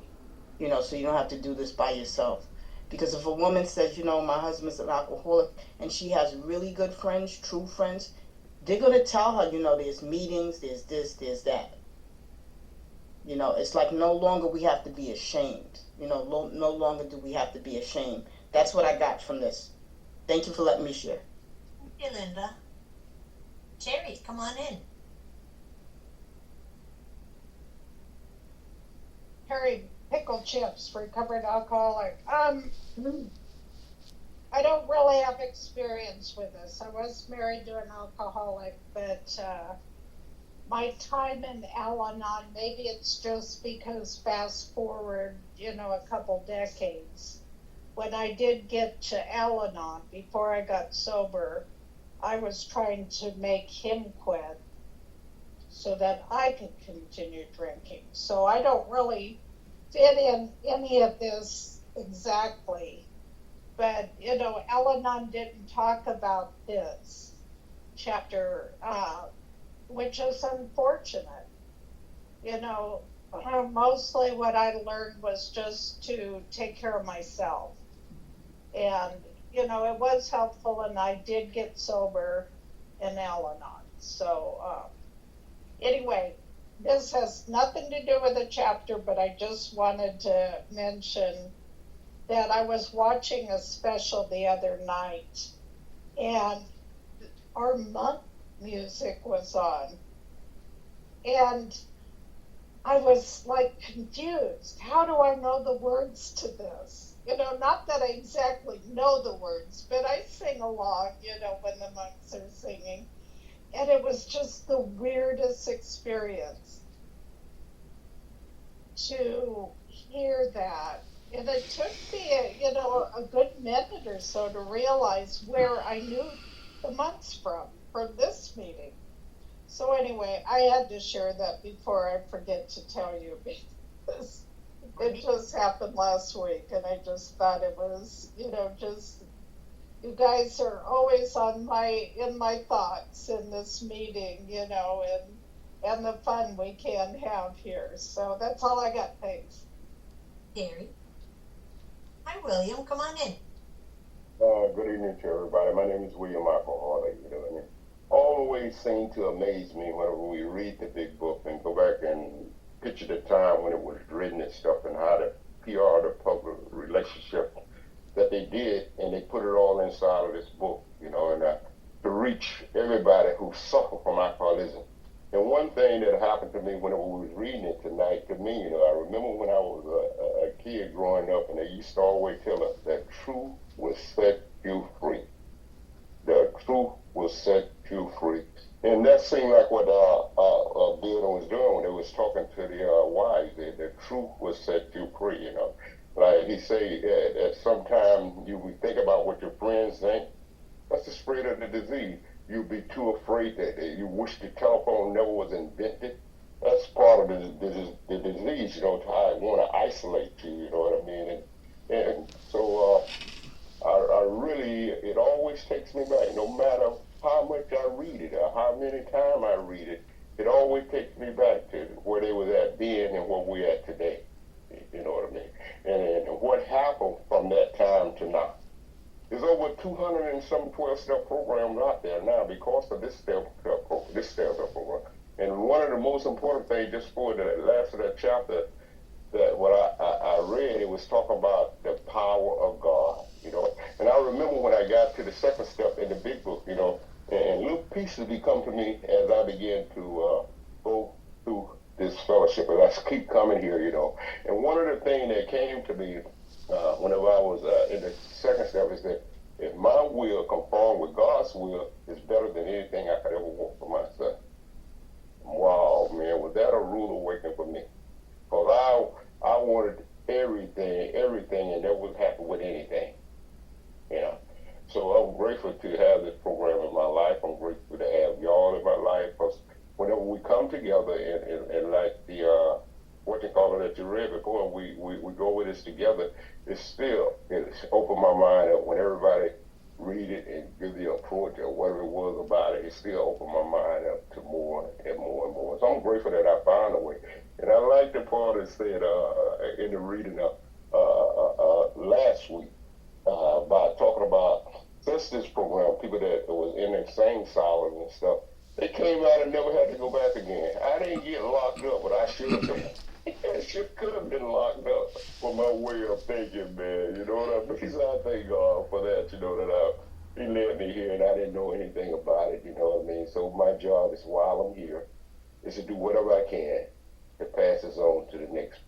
so you don't have to do this by yourself. Because if a woman says, my husband's an alcoholic, and she has really good friends, true friends, they're going to tell her, there's meetings, there's this, there's that. It's like no longer we have to be ashamed. No longer do we have to be ashamed. That's what I got from this. Thank you for letting me share. Thank you, Linda. Jerry, come on in. Harry, pickle chips, recovered alcoholic. I don't really have experience with this. I was married to an alcoholic, but my time in Al-Anon, maybe it's just because fast forward, a couple decades. When I did get to Al-Anon, before I got sober, I was trying to make him quit so that I could continue drinking. So I don't really fit in any of this exactly. But, Al-Anon didn't talk about this chapter, which is unfortunate. Mostly what I learned was just to take care of myself. And, it was helpful, and I did get sober in Al-Anon. So, anyway, this has nothing to do with the chapter, but I just wanted to mention that I was watching a special the other night, and our monk music was on. And I was like confused. How do I know the words to this? Not that I exactly know the words, but I sing along, when the monks are singing. And it was just the weirdest experience to hear that. And it took me, a good minute or so to realize where I knew the monks from this meeting. So anyway, I had to share that before I forget to tell you, because it just happened last week, and I just thought it was, you guys are always in my thoughts in this meeting, and the fun we can have here. So that's all I got. Thanks. Gary. Hi, William. Come on in. Good evening to everybody. My name is William Alcohol. And it always seemed to amaze me whenever we read the big book and go back and picture the time when it was written and stuff, and how the PR, the public relationship that they did, and they put it all inside of this book, and to reach everybody who suffer from alcoholism. And one thing that happened to me whenever we was reading it tonight, to me, I remember when I was a kid growing up, and they used to always tell us that truth will set you free. The truth will set you free. And that seemed like what Bill was doing when they was talking to the wives. The truth will set you free, Like he say, at some time you think about what your friends think. That's the spread of the disease. You'd be too afraid that you wish the telephone never was invented. That's part of the disease, to how I want to isolate you, you know what I mean? And so I really, it always takes me back, no matter how much I read it or how many times I read it, it always takes me back to where they was at then and where we're at today. You know what I mean? And what happened from that time to now. There's over 200 and some 12-step programs out there now because of this step program. And one of the most important things, just for the last of that chapter, that what I read, it was talking about the power of God, And I remember when I got to the second step in the big book, and little pieces become to me as I began to go through this fellowship, and I keep coming here, And one of the things that came to me whenever I was in the second step is that if my will conform with God's will, it's better than anything I could ever want for myself. Wow, man, was that a rude awakening for me? Because I wanted everything, and never was happy with anything. So I'm grateful to have this program in my life. I'm grateful to have y'all in my life, because whenever we come together and like the what they call it that you read before, we go with this together, it's opened my mind up when everybody read it and give the approach or whatever it was about it. It still opened my mind up to more and more and more. So I'm grateful that I found a way. And I like the part that said in the reading last week about talking about since this program, people that was in the insane asylum and stuff, they came out and never had to go back again. I didn't get locked up, but I should have been. I could have been locked up for my way of thinking, man. You know what I mean? So I thank God for that, that He led me here and I didn't know anything about it, you know what I mean? So my job is, while I'm here, is to do whatever I can to pass this on to the next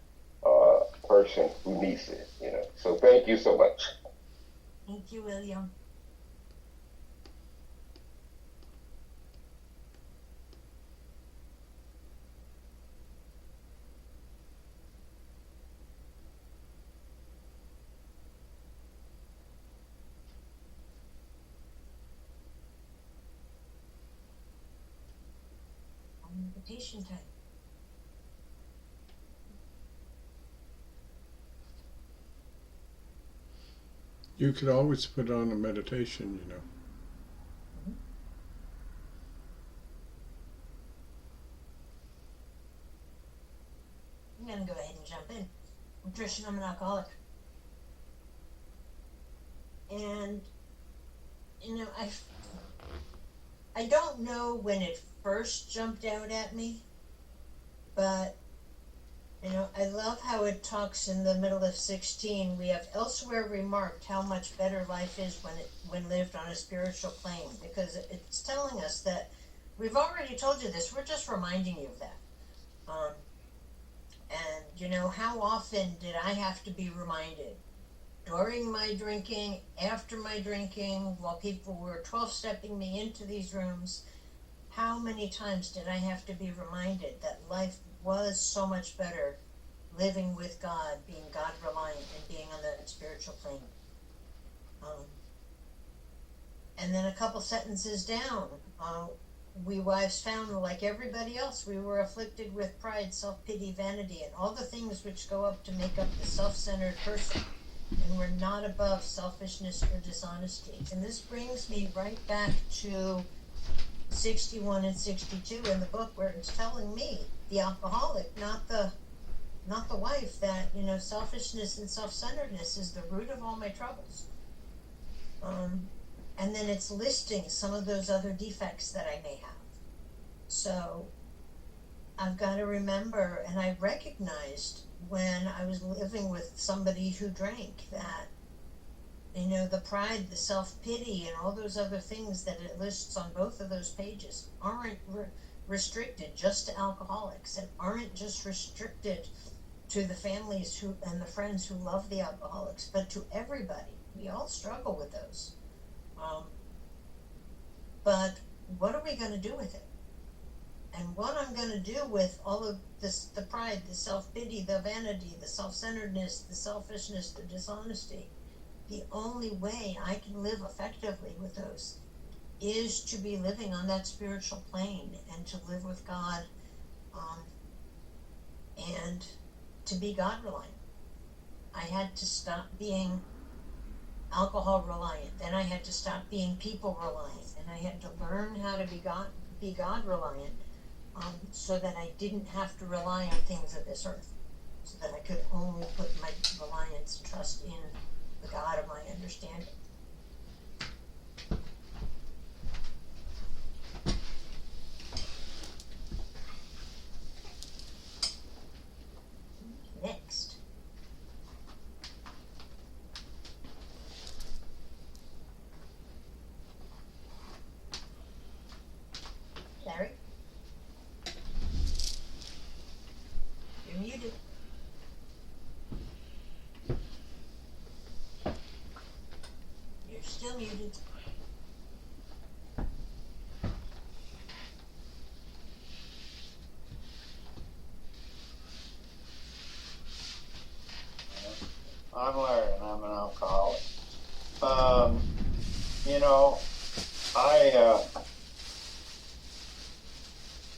person who needs it, So thank you so much. Thank you, William. Meditation time. You could always put on a meditation, I'm going to go ahead and jump in. I'm Trish, I'm an alcoholic. And, I don't know when it first jumped out at me, but, I love how it talks in the middle of 16. We have elsewhere remarked how much better life is when lived on a spiritual plane, because it's telling us that we've already told you this. We're just reminding you of that. And, how often did I have to be reminded? During my drinking, after my drinking, while people were 12-stepping me into these rooms, how many times did I have to be reminded that life was so much better living with God, being God-reliant, and being on that spiritual plane? And then a couple sentences down, we wives found, like everybody else, we were afflicted with pride, self-pity, vanity, and all the things which go up to make up the self-centered person. And we're not above selfishness or dishonesty. And this brings me right back to 61 and 62 in the book, where it's telling me, the alcoholic, not the wife, that selfishness and self-centeredness is the root of all my troubles. And then it's listing some of those other defects that I may have. So I've got to remember, and I recognized when I was living with somebody who drank, that the pride, the self-pity, and all those other things that it lists on both of those pages aren't restricted just to alcoholics, and aren't just restricted to the families and the friends who love the alcoholics, but to everybody. We all struggle with those. But what are we going to do with it? And what I'm going to do with all of this, the pride, the self-pity, the vanity, the self-centeredness, the selfishness, the dishonesty, the only way I can live effectively with those is to be living on that spiritual plane, and to live with God, and to be God reliant. I had to stop being alcohol reliant. Then I had to stop being people reliant, and I had to learn how to be God reliant, so that I didn't have to rely on things of this earth, so that I could only put my reliance and trust in the God of my understanding. unmuted. I'm Larry, and I'm an alcoholic. You know,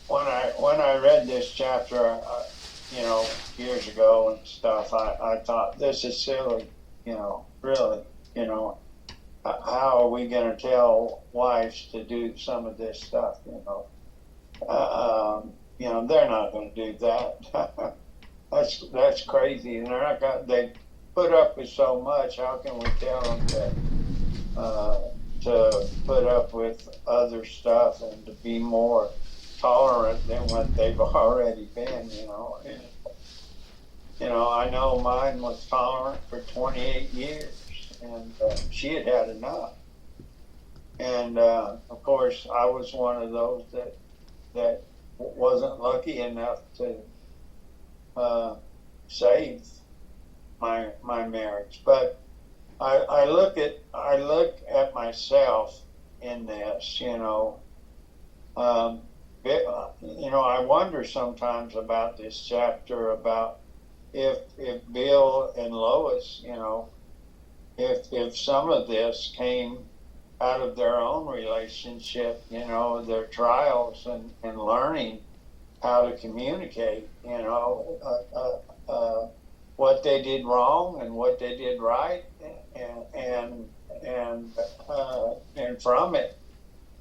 when I read this chapter, you know, years ago and stuff, I thought, this is silly. You know, really. You know, how are we going to tell wives to do some of this stuff? You know, they're not going to do that. That's crazy, and they're not going. They put up with so much. How can we tell them to put up with other stuff and to be more tolerant than what they've already been? You know, and, you know, I know mine was tolerant for 28 years, and she had had enough. And of course, I was one of those that wasn't lucky enough to save my marriage. But I look at myself in this. You know, I wonder sometimes about this chapter, about if Bill and Lois, you know, if some of this came out of their own relationship, you know, their trials and learning how to communicate, you know, what they did wrong and what they did right, and from it,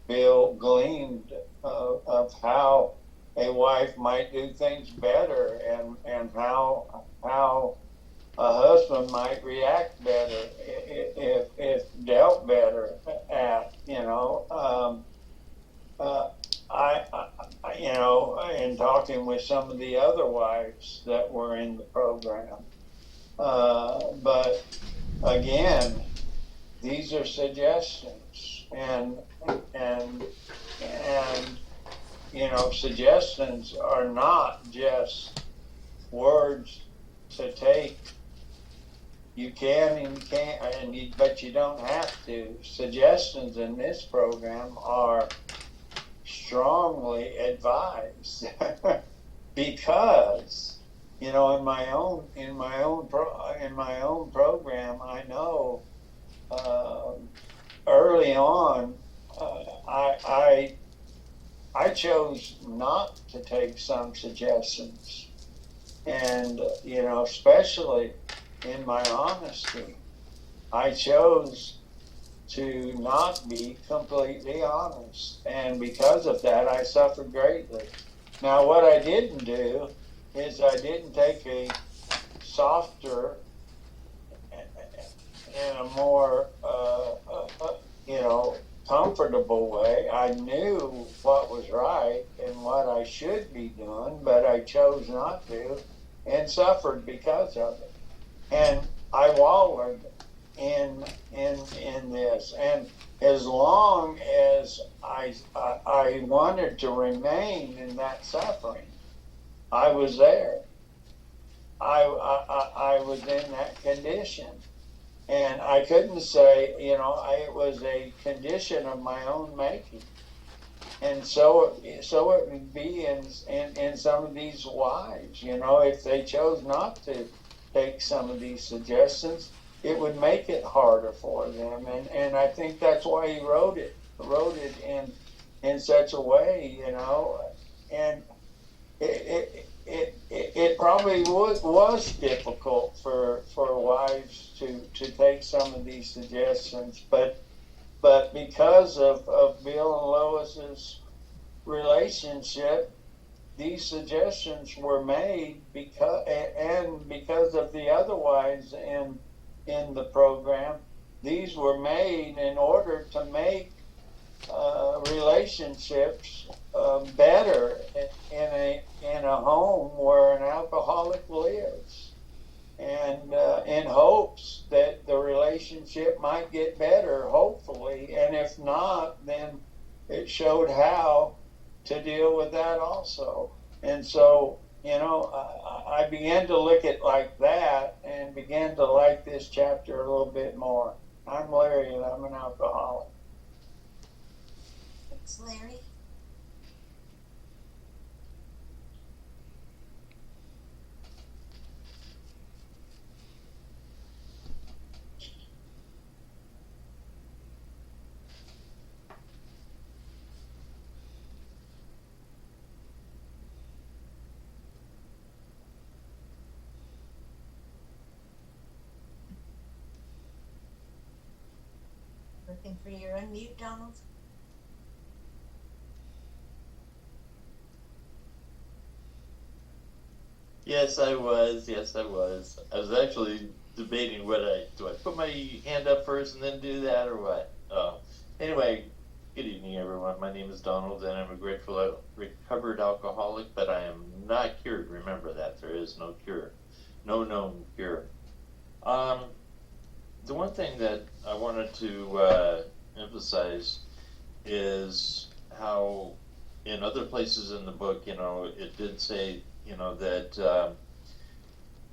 Bill gleaned of how a wife might do things better, and how a husband might react better if dealt better at, you know. You know, in talking with some of the other wives that were in the program. But again, these are suggestions, and you know, suggestions are not just words to take. You can and you can't, but you don't have to. Suggestions in this program are strongly advised because, you know, in my own program, I know early on I chose not to take some suggestions, and you know, especially in my honesty, I chose to not be completely honest, and because of that, I suffered greatly. Now, what I didn't do is I didn't take a softer and a more, you know, comfortable way. I knew what was right and what I should be doing, but I chose not to, and suffered because of it. And I wallowed in this, and as long as I wanted to remain in that suffering, I was there. I was in that condition, and I couldn't say, you know, it was a condition of my own making, and so it would be in some of these wives, you know, if they chose not to take some of these suggestions, it would make it harder for them, and I think that's why he wrote it in such a way, you know, and it probably was difficult for wives to take some of these suggestions, but because of Bill and Lois's relationship, these suggestions were made because of the other wives in the program. These were made in order to make relationships better in a home where an alcoholic lives, and in hopes that the relationship might get better, hopefully, and if not, then it showed how to deal with that also. And so, you know, I began to look at it like that, and began to like this chapter a little bit more. I'm Larry, and I'm an alcoholic. Thanks, Larry. Looking for your unmute, Donald. Yes, I was. Yes, I was. I was actually debating do I put my hand up first and then do that or what? Anyway, good evening, everyone. My name is Donald, and I'm a grateful recovered alcoholic, but I am not cured. Remember that there is no cure, no known cure. The one thing that I wanted to emphasize is how, in other places in the book, it did say, that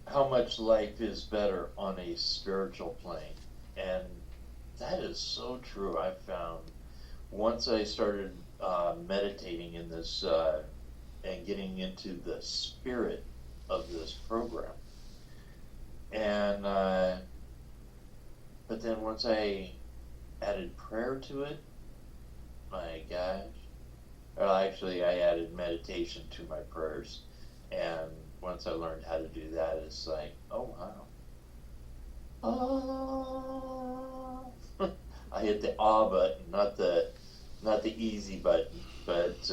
how much life is better on a spiritual plane. And that is so true. I found once I started meditating in this and getting into the spirit of this program. And, but then once I added prayer to it, my gosh. Well, actually, I added meditation to my prayers. And once I learned how to do that, it's like, oh, wow. Oh. I hit the ah button, not the easy button. But,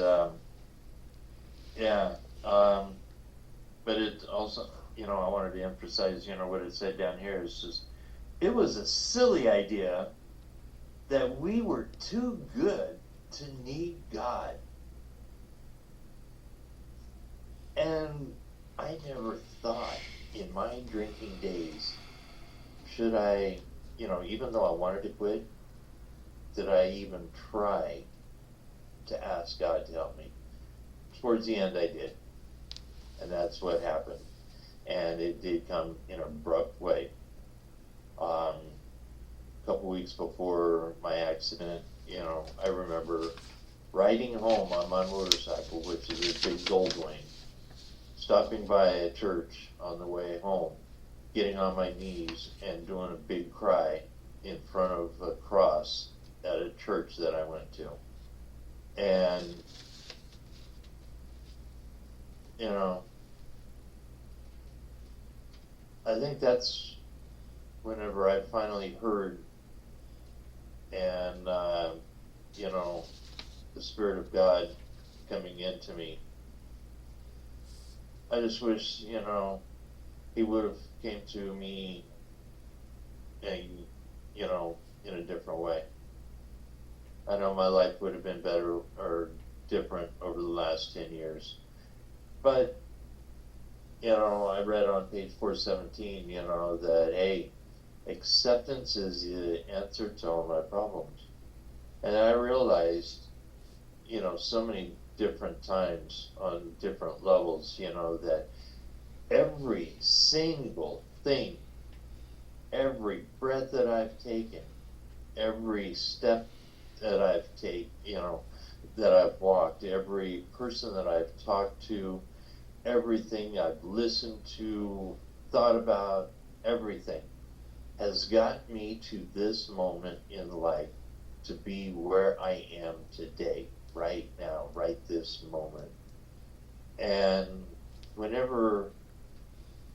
yeah. But it also, I wanted to emphasize, what it said down here is just, it was a silly idea that we were too good to need God. And I never thought in my drinking days, should I, even though I wanted to quit, did I even try to ask God to help me? Towards the end I did. And that's what happened. And it did come in an abrupt way. A couple weeks before my accident, I remember riding home on my motorcycle, which is a big Goldwing, stopping by a church on the way home, getting on my knees and doing a big cry in front of a cross at a church that I went to. And, I think that's whenever I finally heard and, the Spirit of God coming into me. I just wish, He would have came to me and, in a different way. I know my life would have been better or different over the last 10 years. But, I read on page 417, that, hey, acceptance is the answer to all my problems. And I realized, so many different times on different levels, that every single thing, every breath that I've taken, every step that I've taken, that I've walked, every person that I've talked to, everything I've listened to, thought about, everything has got me to this moment in life to be where I am today, right now, right this moment. And whenever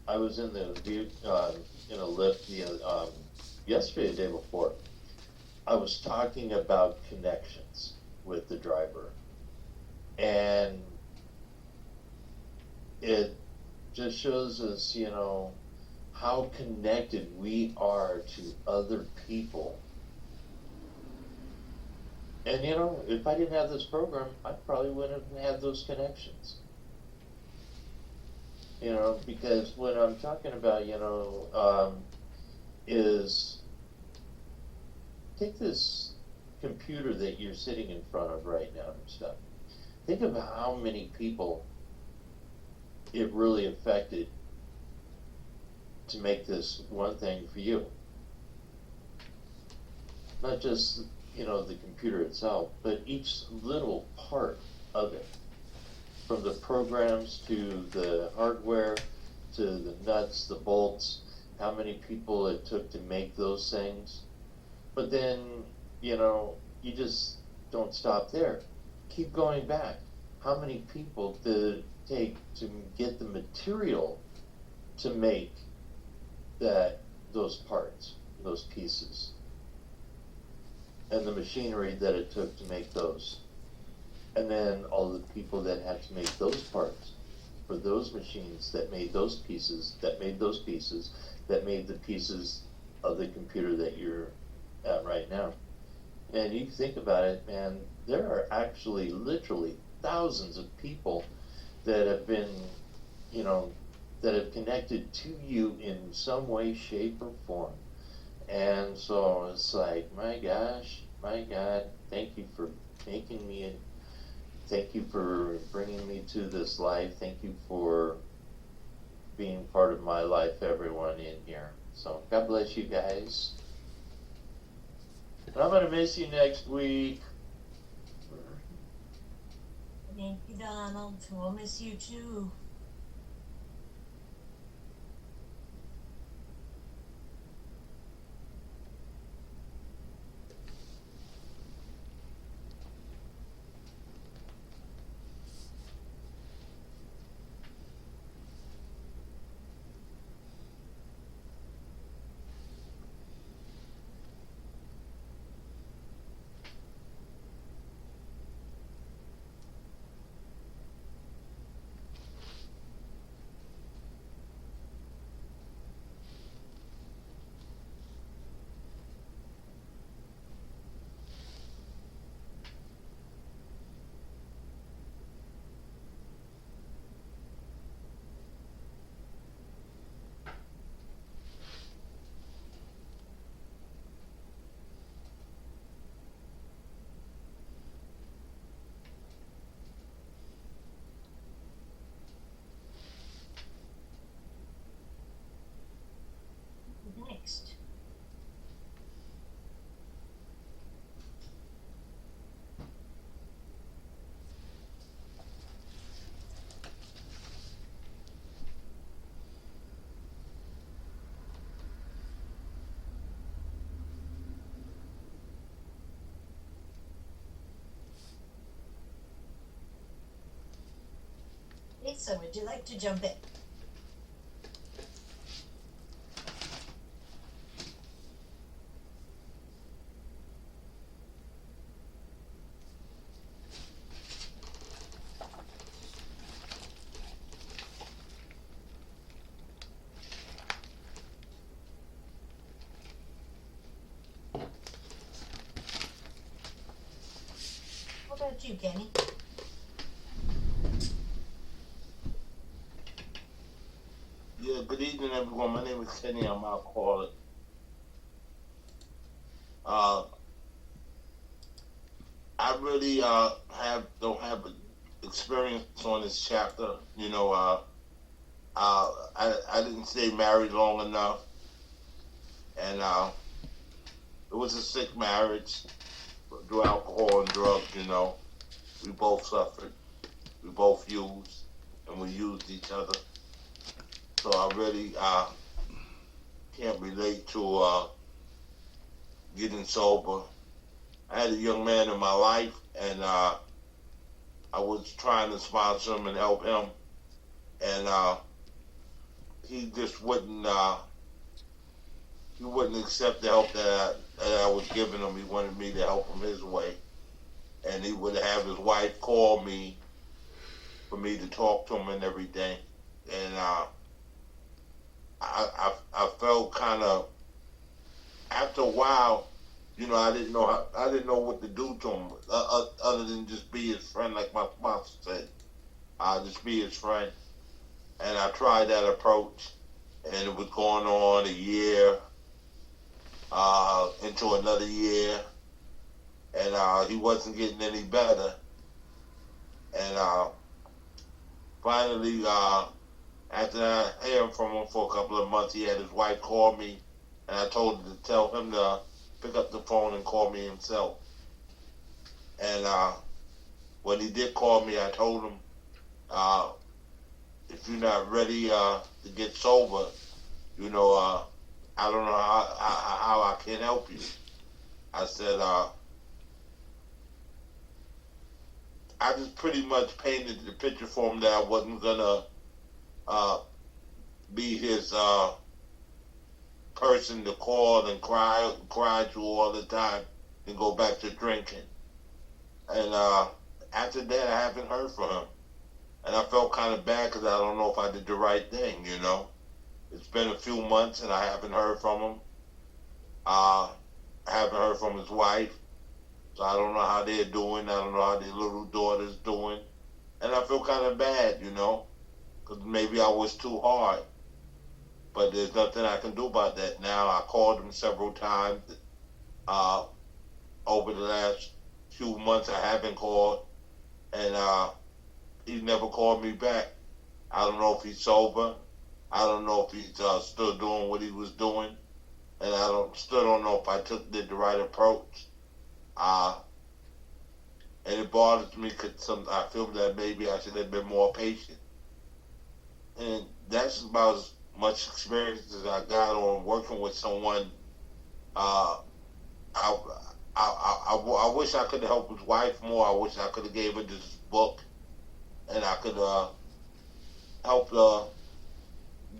I was in a lift yesterday, the day before, I was talking about connections with the driver, and it just shows us, how connected we are to other people. And, if I didn't have this program, I probably wouldn't have had those connections. Because what I'm talking about, is take this computer that you're sitting in front of right now and stuff. Think about how many people it really affected to make this one thing for you. not just, the computer itself, but each little part of it, from the programs to the hardware to the nuts, the bolts, how many people it took to make those things. But then, you just don't stop there. Keep going back. How many people did it take to get the material to make those parts, those pieces, and the machinery that it took to make those? And then all the people that had to make those parts for those machines that made those pieces, that made those pieces, that made the pieces of the computer that you're at right now. And you think about it, man, there are actually literally thousands of people that have been, that have connected to you in some way, shape, or form. And so it's like, my gosh, my God, thank you for making me, thank you for bringing me to this life. Thank you for being part of my life, everyone in here. So God bless you guys. And I'm going to miss you next week. Thank you, Donald. We'll miss you too. Next. Lisa, would you like to jump in? What about you, Kenny? Yeah, good evening, everyone. My name is Kenny. I'm alcoholic. I really don't have experience on this chapter. I didn't stay married long enough, and it was a sick marriage through alcohol and drugs. We both suffered, we both used, and we used each other. So I really can't relate to getting sober. I had a young man in my life, and I was trying to sponsor him and help him, and he just wouldn't accept the help that I was giving him. He wanted me to help him his way, and he would have his wife call me for me to talk to him and everything, and I felt kind of, after a while, I didn't know what to do to him other than just be his friend, like my sponsor said. Just be his friend. And I tried that approach, and it was going on a year, into another year, and he wasn't getting any better. And finally, after I heard from him for a couple of months, he had his wife call me, and I told her to tell him to pick up the phone and call me himself. And when he did call me, I told him, if you're not ready to get sober, I don't know how I can help you. I said, I just pretty much painted the picture for him that I wasn't gonna be his person to call and cry to all the time and go back to drinking. And after that, I haven't heard from him. And I felt kind of bad because I don't know if I did the right thing, It's been a few months and I haven't heard from him. I haven't heard from his wife. So I don't know how they're doing. I don't know how their little daughter's doing. And I feel kind of bad, because maybe I was too hard. But there's nothing I can do about that now. I called him several times. Over the last few months, I haven't called. And he never called me back. I don't know if he's sober. I don't know if he's still doing what he was doing. And I still don't know if I did the right approach. And it bothers me because I feel that maybe I should have been more patient. And that's about as much experience as I got on working with someone. I wish I could have helped his wife more. I wish I could have gave her this book, and I could help her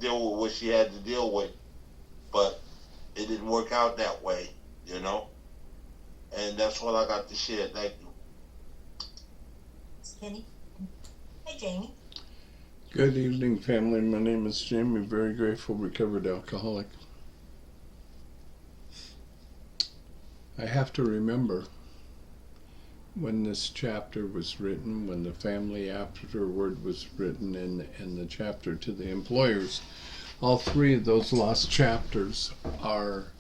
deal with what she had to deal with. But it didn't work out that way, And that's all I got to share. Thank you. Kenny. Hey, Jamie. Good evening, family. My name is Jamie, very grateful, recovered alcoholic. I have to remember when this chapter was written, when the family afterward was written, and the chapter to the employers. All three of those lost chapters are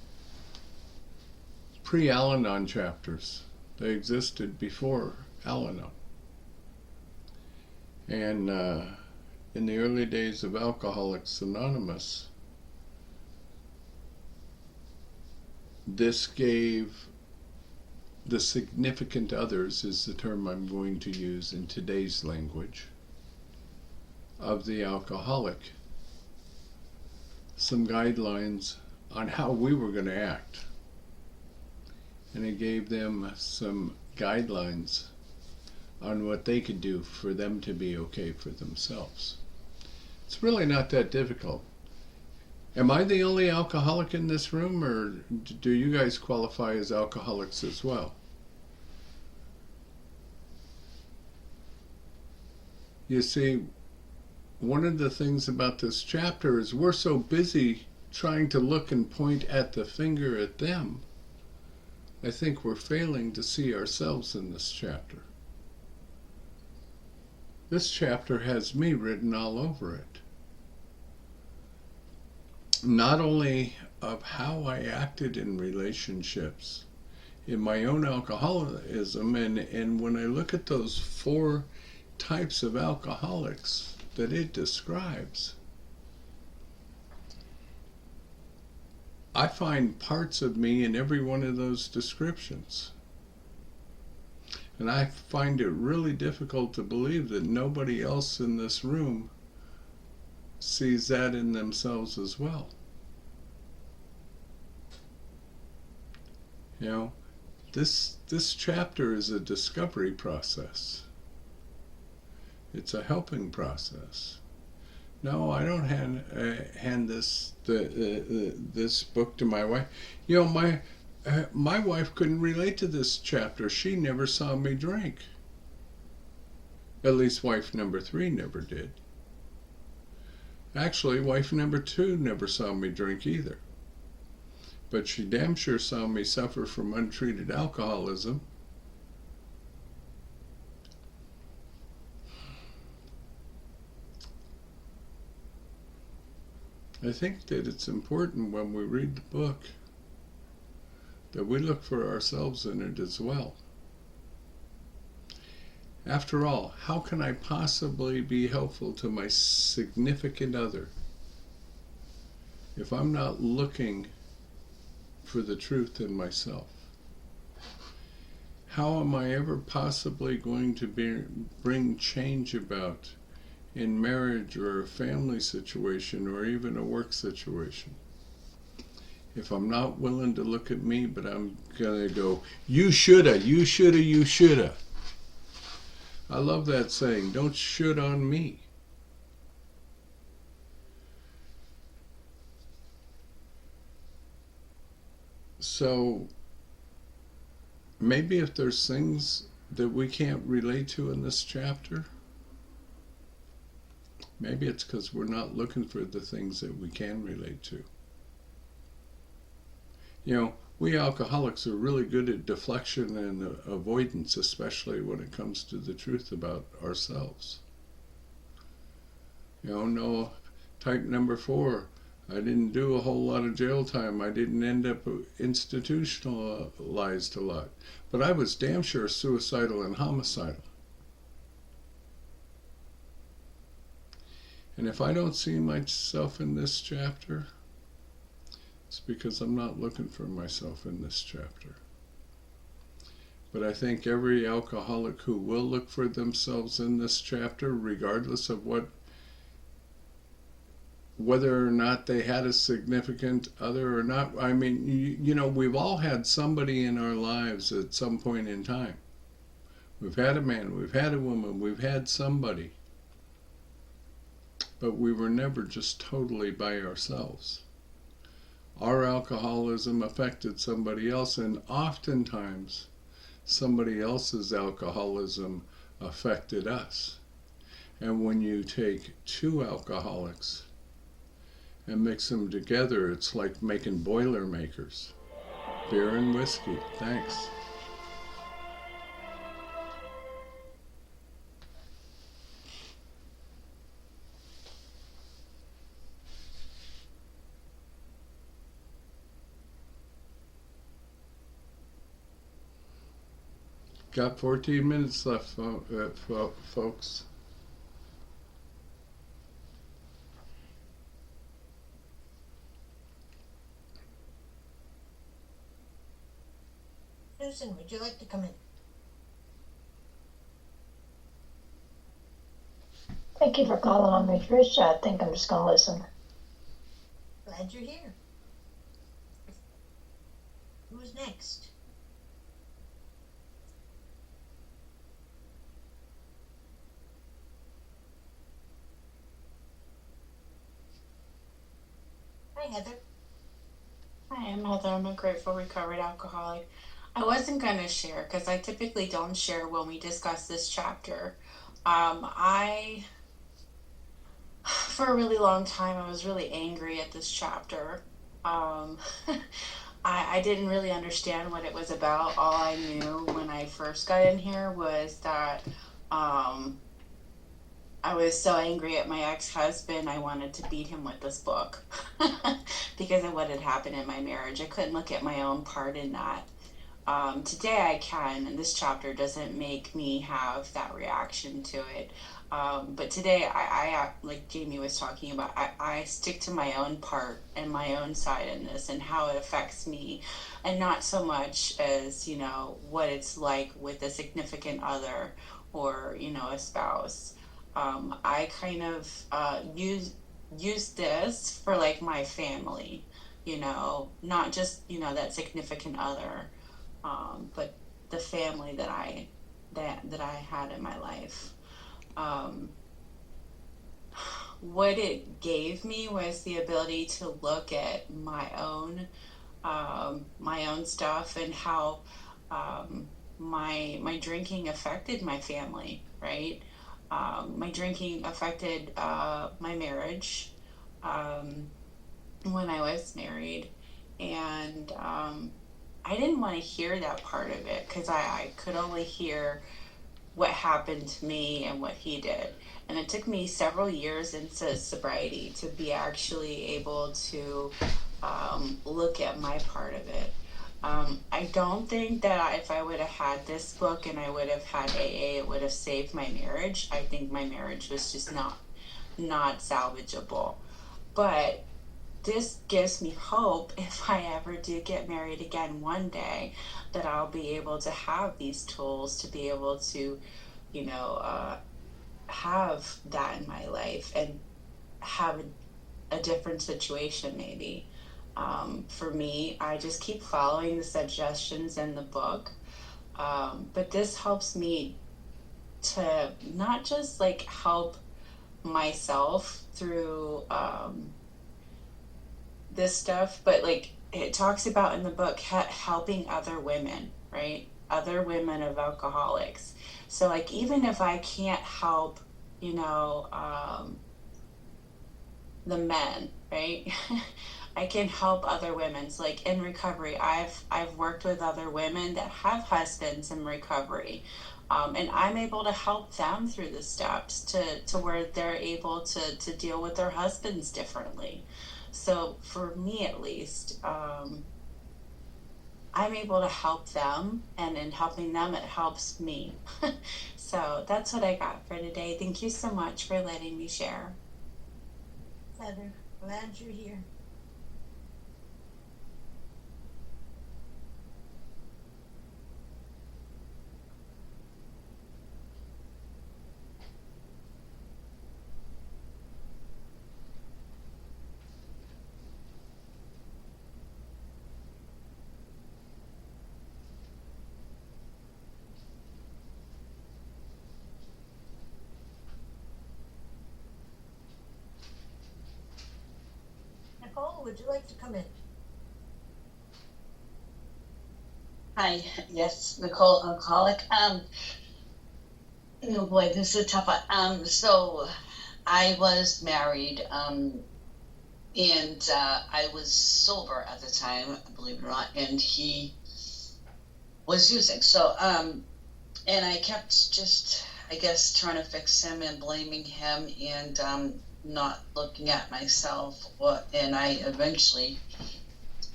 pre-Al-Anon chapters. They existed before Al-Anon. And in the early days of Alcoholics Anonymous, this gave the significant others, is the term I'm going to use in today's language, of the alcoholic, some guidelines on how we were going to act. And it gave them some guidelines on what they could do for them to be okay for themselves. It's really not that difficult. Am I the only alcoholic in this room, or do you guys qualify as alcoholics as well? You see, one of the things about this chapter is we're so busy trying to look and point at the finger at them, I think we're failing to see ourselves in this chapter. This chapter has me written all over it. Not only of how I acted in relationships, in my own alcoholism, and when I look at those 4 types of alcoholics that it describes, I find parts of me in every one of those descriptions. And I find it really difficult to believe that nobody else in this room sees that in themselves as well. This chapter is a discovery process. It's a helping process. No, I don't hand this book to my wife. My wife couldn't relate to this chapter. She never saw me drink. At least wife number 3 never did. Actually, wife number 2 never saw me drink either. But she damn sure saw me suffer from untreated alcoholism. I think that it's important when we read the book that we look for ourselves in it as well. After all, how can I possibly be helpful to my significant other if I'm not looking for the truth in myself? How am I ever possibly going to bring change about in marriage or a family situation or even a work situation if I'm not willing to look at me, but I'm going to go, you shoulda, you shoulda, you shoulda. I love that saying, don't should on me. So maybe if there's things that we can't relate to in this chapter, maybe it's because we're not looking for the things that we can relate to. You know, we alcoholics are really good at deflection and avoidance, especially when it comes to the truth about ourselves. You know, no, type number 4, I didn't do a whole lot of jail time. I didn't end up institutionalized a lot. But I was damn sure suicidal and homicidal. And if I don't see myself in this chapter, it's because I'm not looking for myself in this chapter. But I think every alcoholic who will look for themselves in this chapter, regardless of whether or not they had a significant other or not, I mean, you know, we've all had somebody in our lives at some point in time. We've had a man, we've had a woman, we've had somebody. But we were never just totally by ourselves. Our alcoholism affected somebody else, and oftentimes somebody else's alcoholism affected us. And when you take two alcoholics and mix them together, it's like making Boilermakers. Beer and whiskey. Thanks. Got 14 minutes left, folks. Susan, would you like to come in? Thank you for calling on me, Trish. I think I'm just going to listen. Glad you're here. Who's next? Hi, Heather. Hi, I'm Heather. I'm a grateful recovered alcoholic. I wasn't going to share because I typically don't share when we discuss this chapter. For a really long time, I was really angry at this chapter. I didn't really understand what it was about. All I knew when I first got in here was that I was so angry at my ex-husband, I wanted to beat him with this book because of what had happened in my marriage. I couldn't look at my own part in that. Today I can, and this chapter doesn't make me have that reaction to it. But today, I like Jamie was talking about, I stick to my own part and my own side in this and how it affects me, and not so much as, you know, what it's like with a significant other or, you know, a spouse. I kind of use this for like my family, you know, not just, you know, that significant other, but the family that I had in my life. What it gave me was the ability to look at my own stuff and how my drinking affected my family, right? My drinking affected my marriage when I was married, and I didn't want to hear that part of it because I could only hear what happened to me and what he did. And it took me several years into sobriety to be actually able to look at my part of it. I don't think that if I would have had this book and I would have had AA, it would have saved my marriage. I think my marriage was just not salvageable. But this gives me hope if I ever do get married again one day, that I'll be able to have these tools to be able to, you know, have that in my life and have a different situation maybe. For me, I just keep following the suggestions in the book. But this helps me to not just like help myself through this stuff, but like it talks about in the book helping other women, right? Other women of alcoholics. So like even if I can't help, you know, the men, right? I can help other women. So like in recovery, I've worked with other women that have husbands in recovery. And I'm able to help them through the steps to where they're able to deal with their husbands differently. So for me at least, I'm able to help them, and in helping them, it helps me. So that's what I got for today. Thank you so much for letting me share. Heather, glad you're here. Nicole, would you like to come in? Hi, yes, Nicole, alcoholic. Oh boy, this is a tough one. So I was married, and I was sober at the time, believe it or not, and he was using. So, and I kept just, I guess, trying to fix him and blaming him, and not looking at myself. And I eventually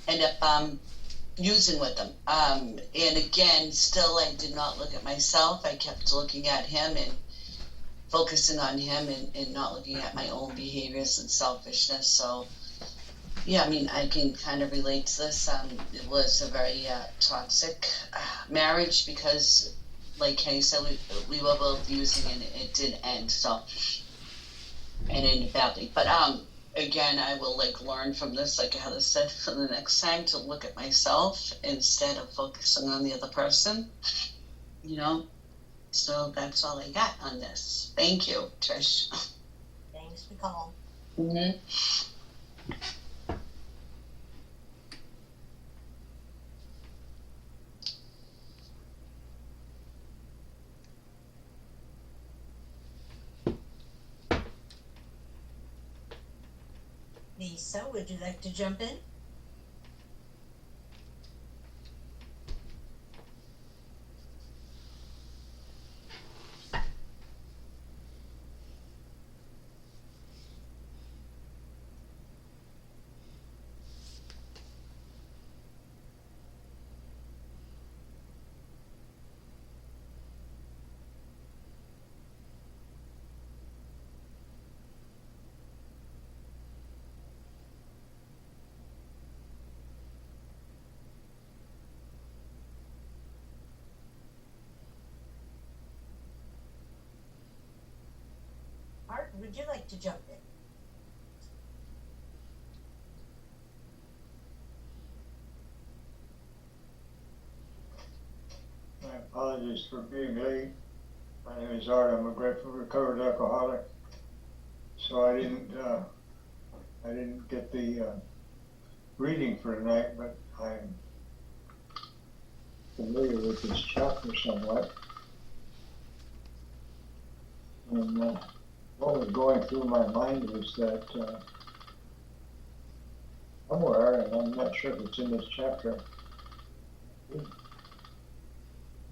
end up using with them. And again, still, I did not look at myself. I kept looking at him and focusing on him, and not looking at my own behaviors and selfishness. So, yeah, I mean, I can kind of relate to this. It was a very toxic marriage because, like Kenny said, we were both using, and it did end. So, and it ended badly. But again, I will like learn from this, like Heather said, for the next time to look at myself instead of focusing on the other person, you know. So that's all I got on this. Thank you, Trish. Thanks, Nicole. Mm-hmm. Lisa, would you like to jump in? Art, would you like to jump in? My apologies for being late. My name is Art. I'm a grateful recovered alcoholic. So I didn't get the reading for tonight, but I'm familiar with this chapter somewhat. And what was going through my mind was that somewhere, and I'm not sure if it's in this chapter,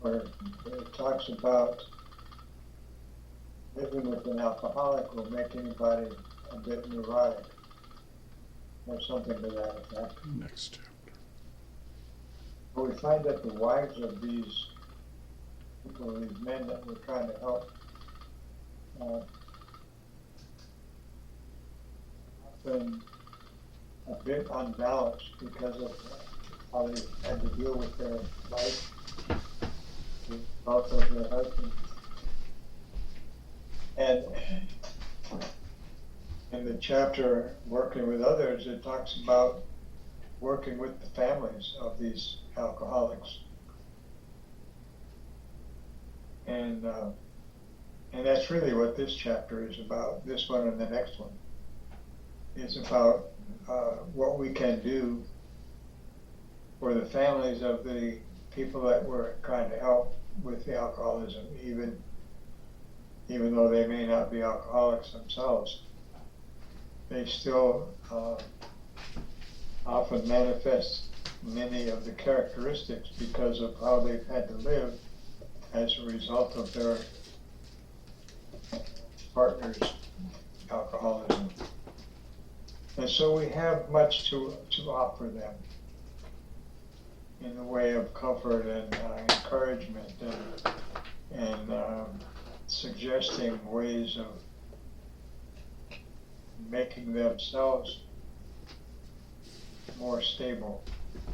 where it talks about living with an alcoholic will make anybody a bit neurotic, or something to that effect. Next chapter. But we find that the wives of these people, these men that we're trying to help, often a bit unbalanced because of how they had to deal with their life, with both of their husbands. And in the chapter Working with Others, it talks about working with the families of these alcoholics. And that's really what this chapter is about. This one and the next one is about what we can do for the families of the people that we're trying to help with the alcoholism, even though they may not be alcoholics themselves. They still often manifest many of the characteristics because of how they've had to live as a result of their partner's alcoholism. And so we have much to offer them in the way of comfort and encouragement and suggesting ways of making themselves more stable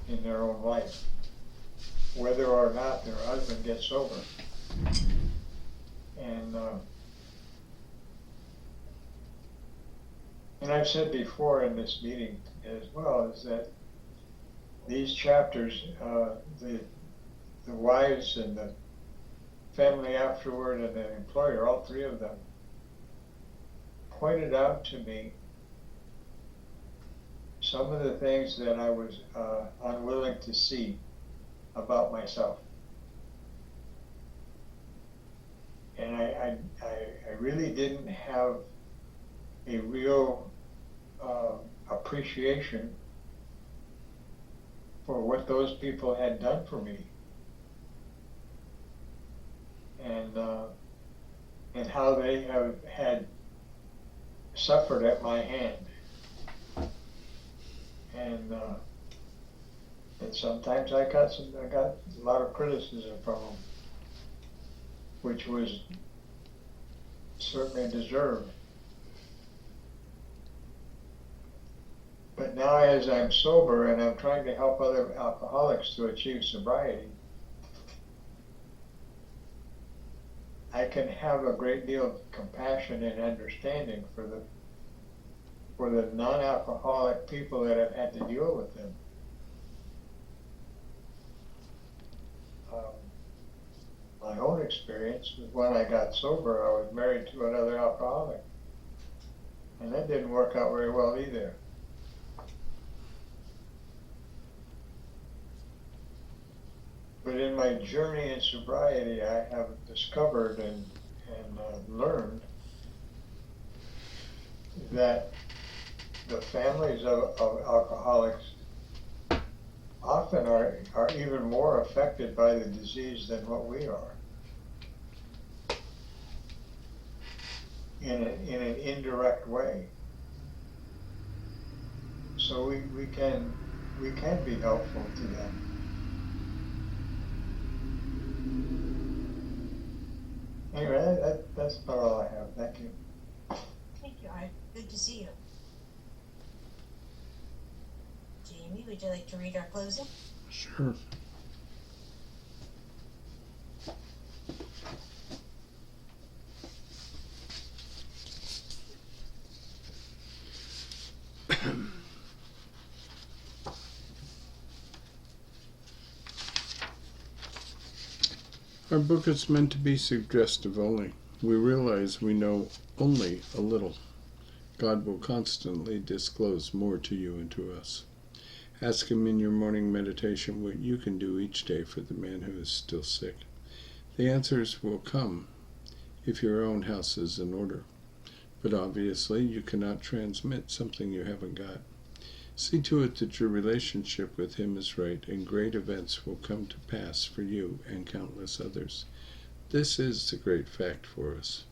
in their own life, whether or not their husband gets sober. And I've said before in this meeting as well, is that these chapters, the wives and the family afterward and the employer, all three of them, pointed out to me some of the things that I was unwilling to see about myself. And I really didn't have a real appreciation for what those people had done for me, and how they had suffered at my hand, and sometimes I got a lot of criticism from them, which was certainly deserved. But now, as I'm sober and I'm trying to help other alcoholics to achieve sobriety, I can have a great deal of compassion and understanding for the non-alcoholic people that have had to deal with them. My own experience was when I got sober, I was married to another alcoholic, and that didn't work out very well either. But in my journey in sobriety, I have discovered and learned that the families of alcoholics often are even more affected by the disease than what we are, in an indirect way. So we can be helpful to them. Anyway, that's about all I have. Thank you. Thank you, Art. Good to see you. Jamie, would you like to read our closing? Sure. Our book is meant to be suggestive only. We realize we know only a little. God will constantly disclose more to you and to us. Ask Him in your morning meditation what you can do each day for the man who is still sick. The answers will come if your own house is in order. But obviously, you cannot transmit something you haven't got. See to it that your relationship with Him is right, and great events will come to pass for you and countless others. This is the great fact for us.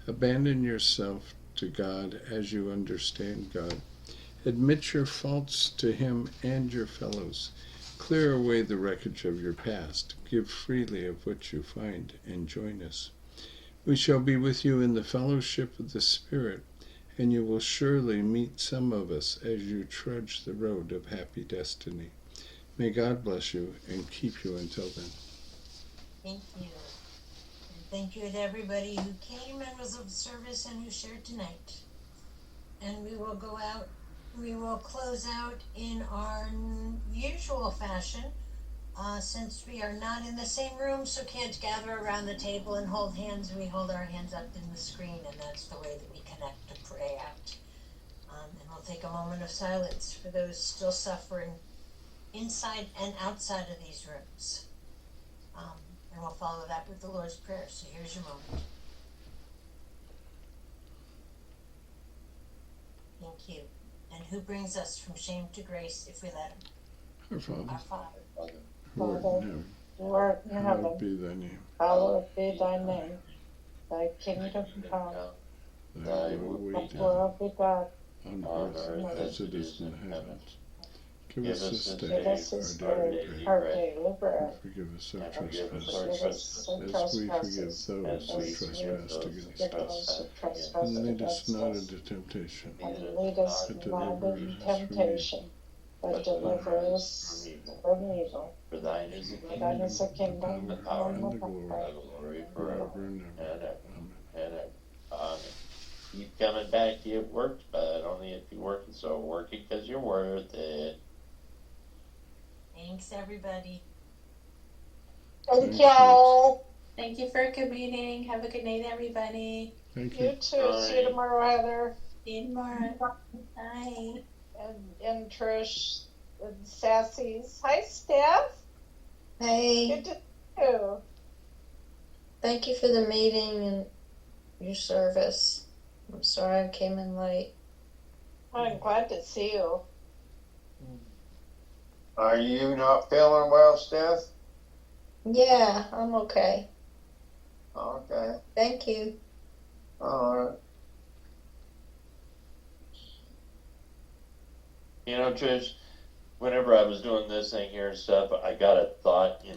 Abandon yourself to God as you understand God. Admit your faults to Him and your fellows. Clear away the wreckage of your past. Give freely of what you find, and join us. We shall be with you in the fellowship of the Spirit, and you will surely meet some of us as you trudge the road of happy destiny. May God bless you and keep you until then. Thank you. And thank you to everybody who came and was of service and who shared tonight. And we will go out, we will close out in our usual fashion. Since we are not in the same room, so can't gather around the table and hold hands, we hold our hands up in the screen, and that's the way that we connect to pray out. And we'll take a moment of silence for those still suffering inside and outside of these rooms. And we'll follow that with the Lord's Prayer. So here's your moment. Thank you. And who brings us from shame to grace if we let him? Our Father, Our Father. who art in heaven, Who art in hallowed heaven, be thy name. hallowed be thy name. Thy kingdom come, Thy will be thy done will be done on earth as it is in the heavens. Give us this Give day us this our daily day bread, our daily bread. and forgive us our Forgive trespasses, us our as we forgive trespasses, those as who we trespass forgive against those us. who trespass And lead us against not us. into temptation, And lead us but not deliver into us from temptation, but deliver us from evil. For thine is the For kingdom, thine is the kingdom, the power, and the and the glory, power, and the glory forever forever and and ever. ever. Amen. And ever. Amen. Keep coming back to it works, but only if you're working. So work it because you're worth it. Thanks, everybody. Thank y'all. Thank you for a good meeting. Have a good night, everybody. Thank You you. too. See you tomorrow, Heather. See you tomorrow. Bye. And Trish and Sassy's. Hi, Steph. Hey, Good to see you. thank you for the meeting and your service. I'm sorry I came in late. I'm glad to see you. Are you not feeling well, Steph? Yeah, I'm okay. Okay. Thank you. All right. You know, Trish, whenever I was doing this thing here and stuff, I got a thought in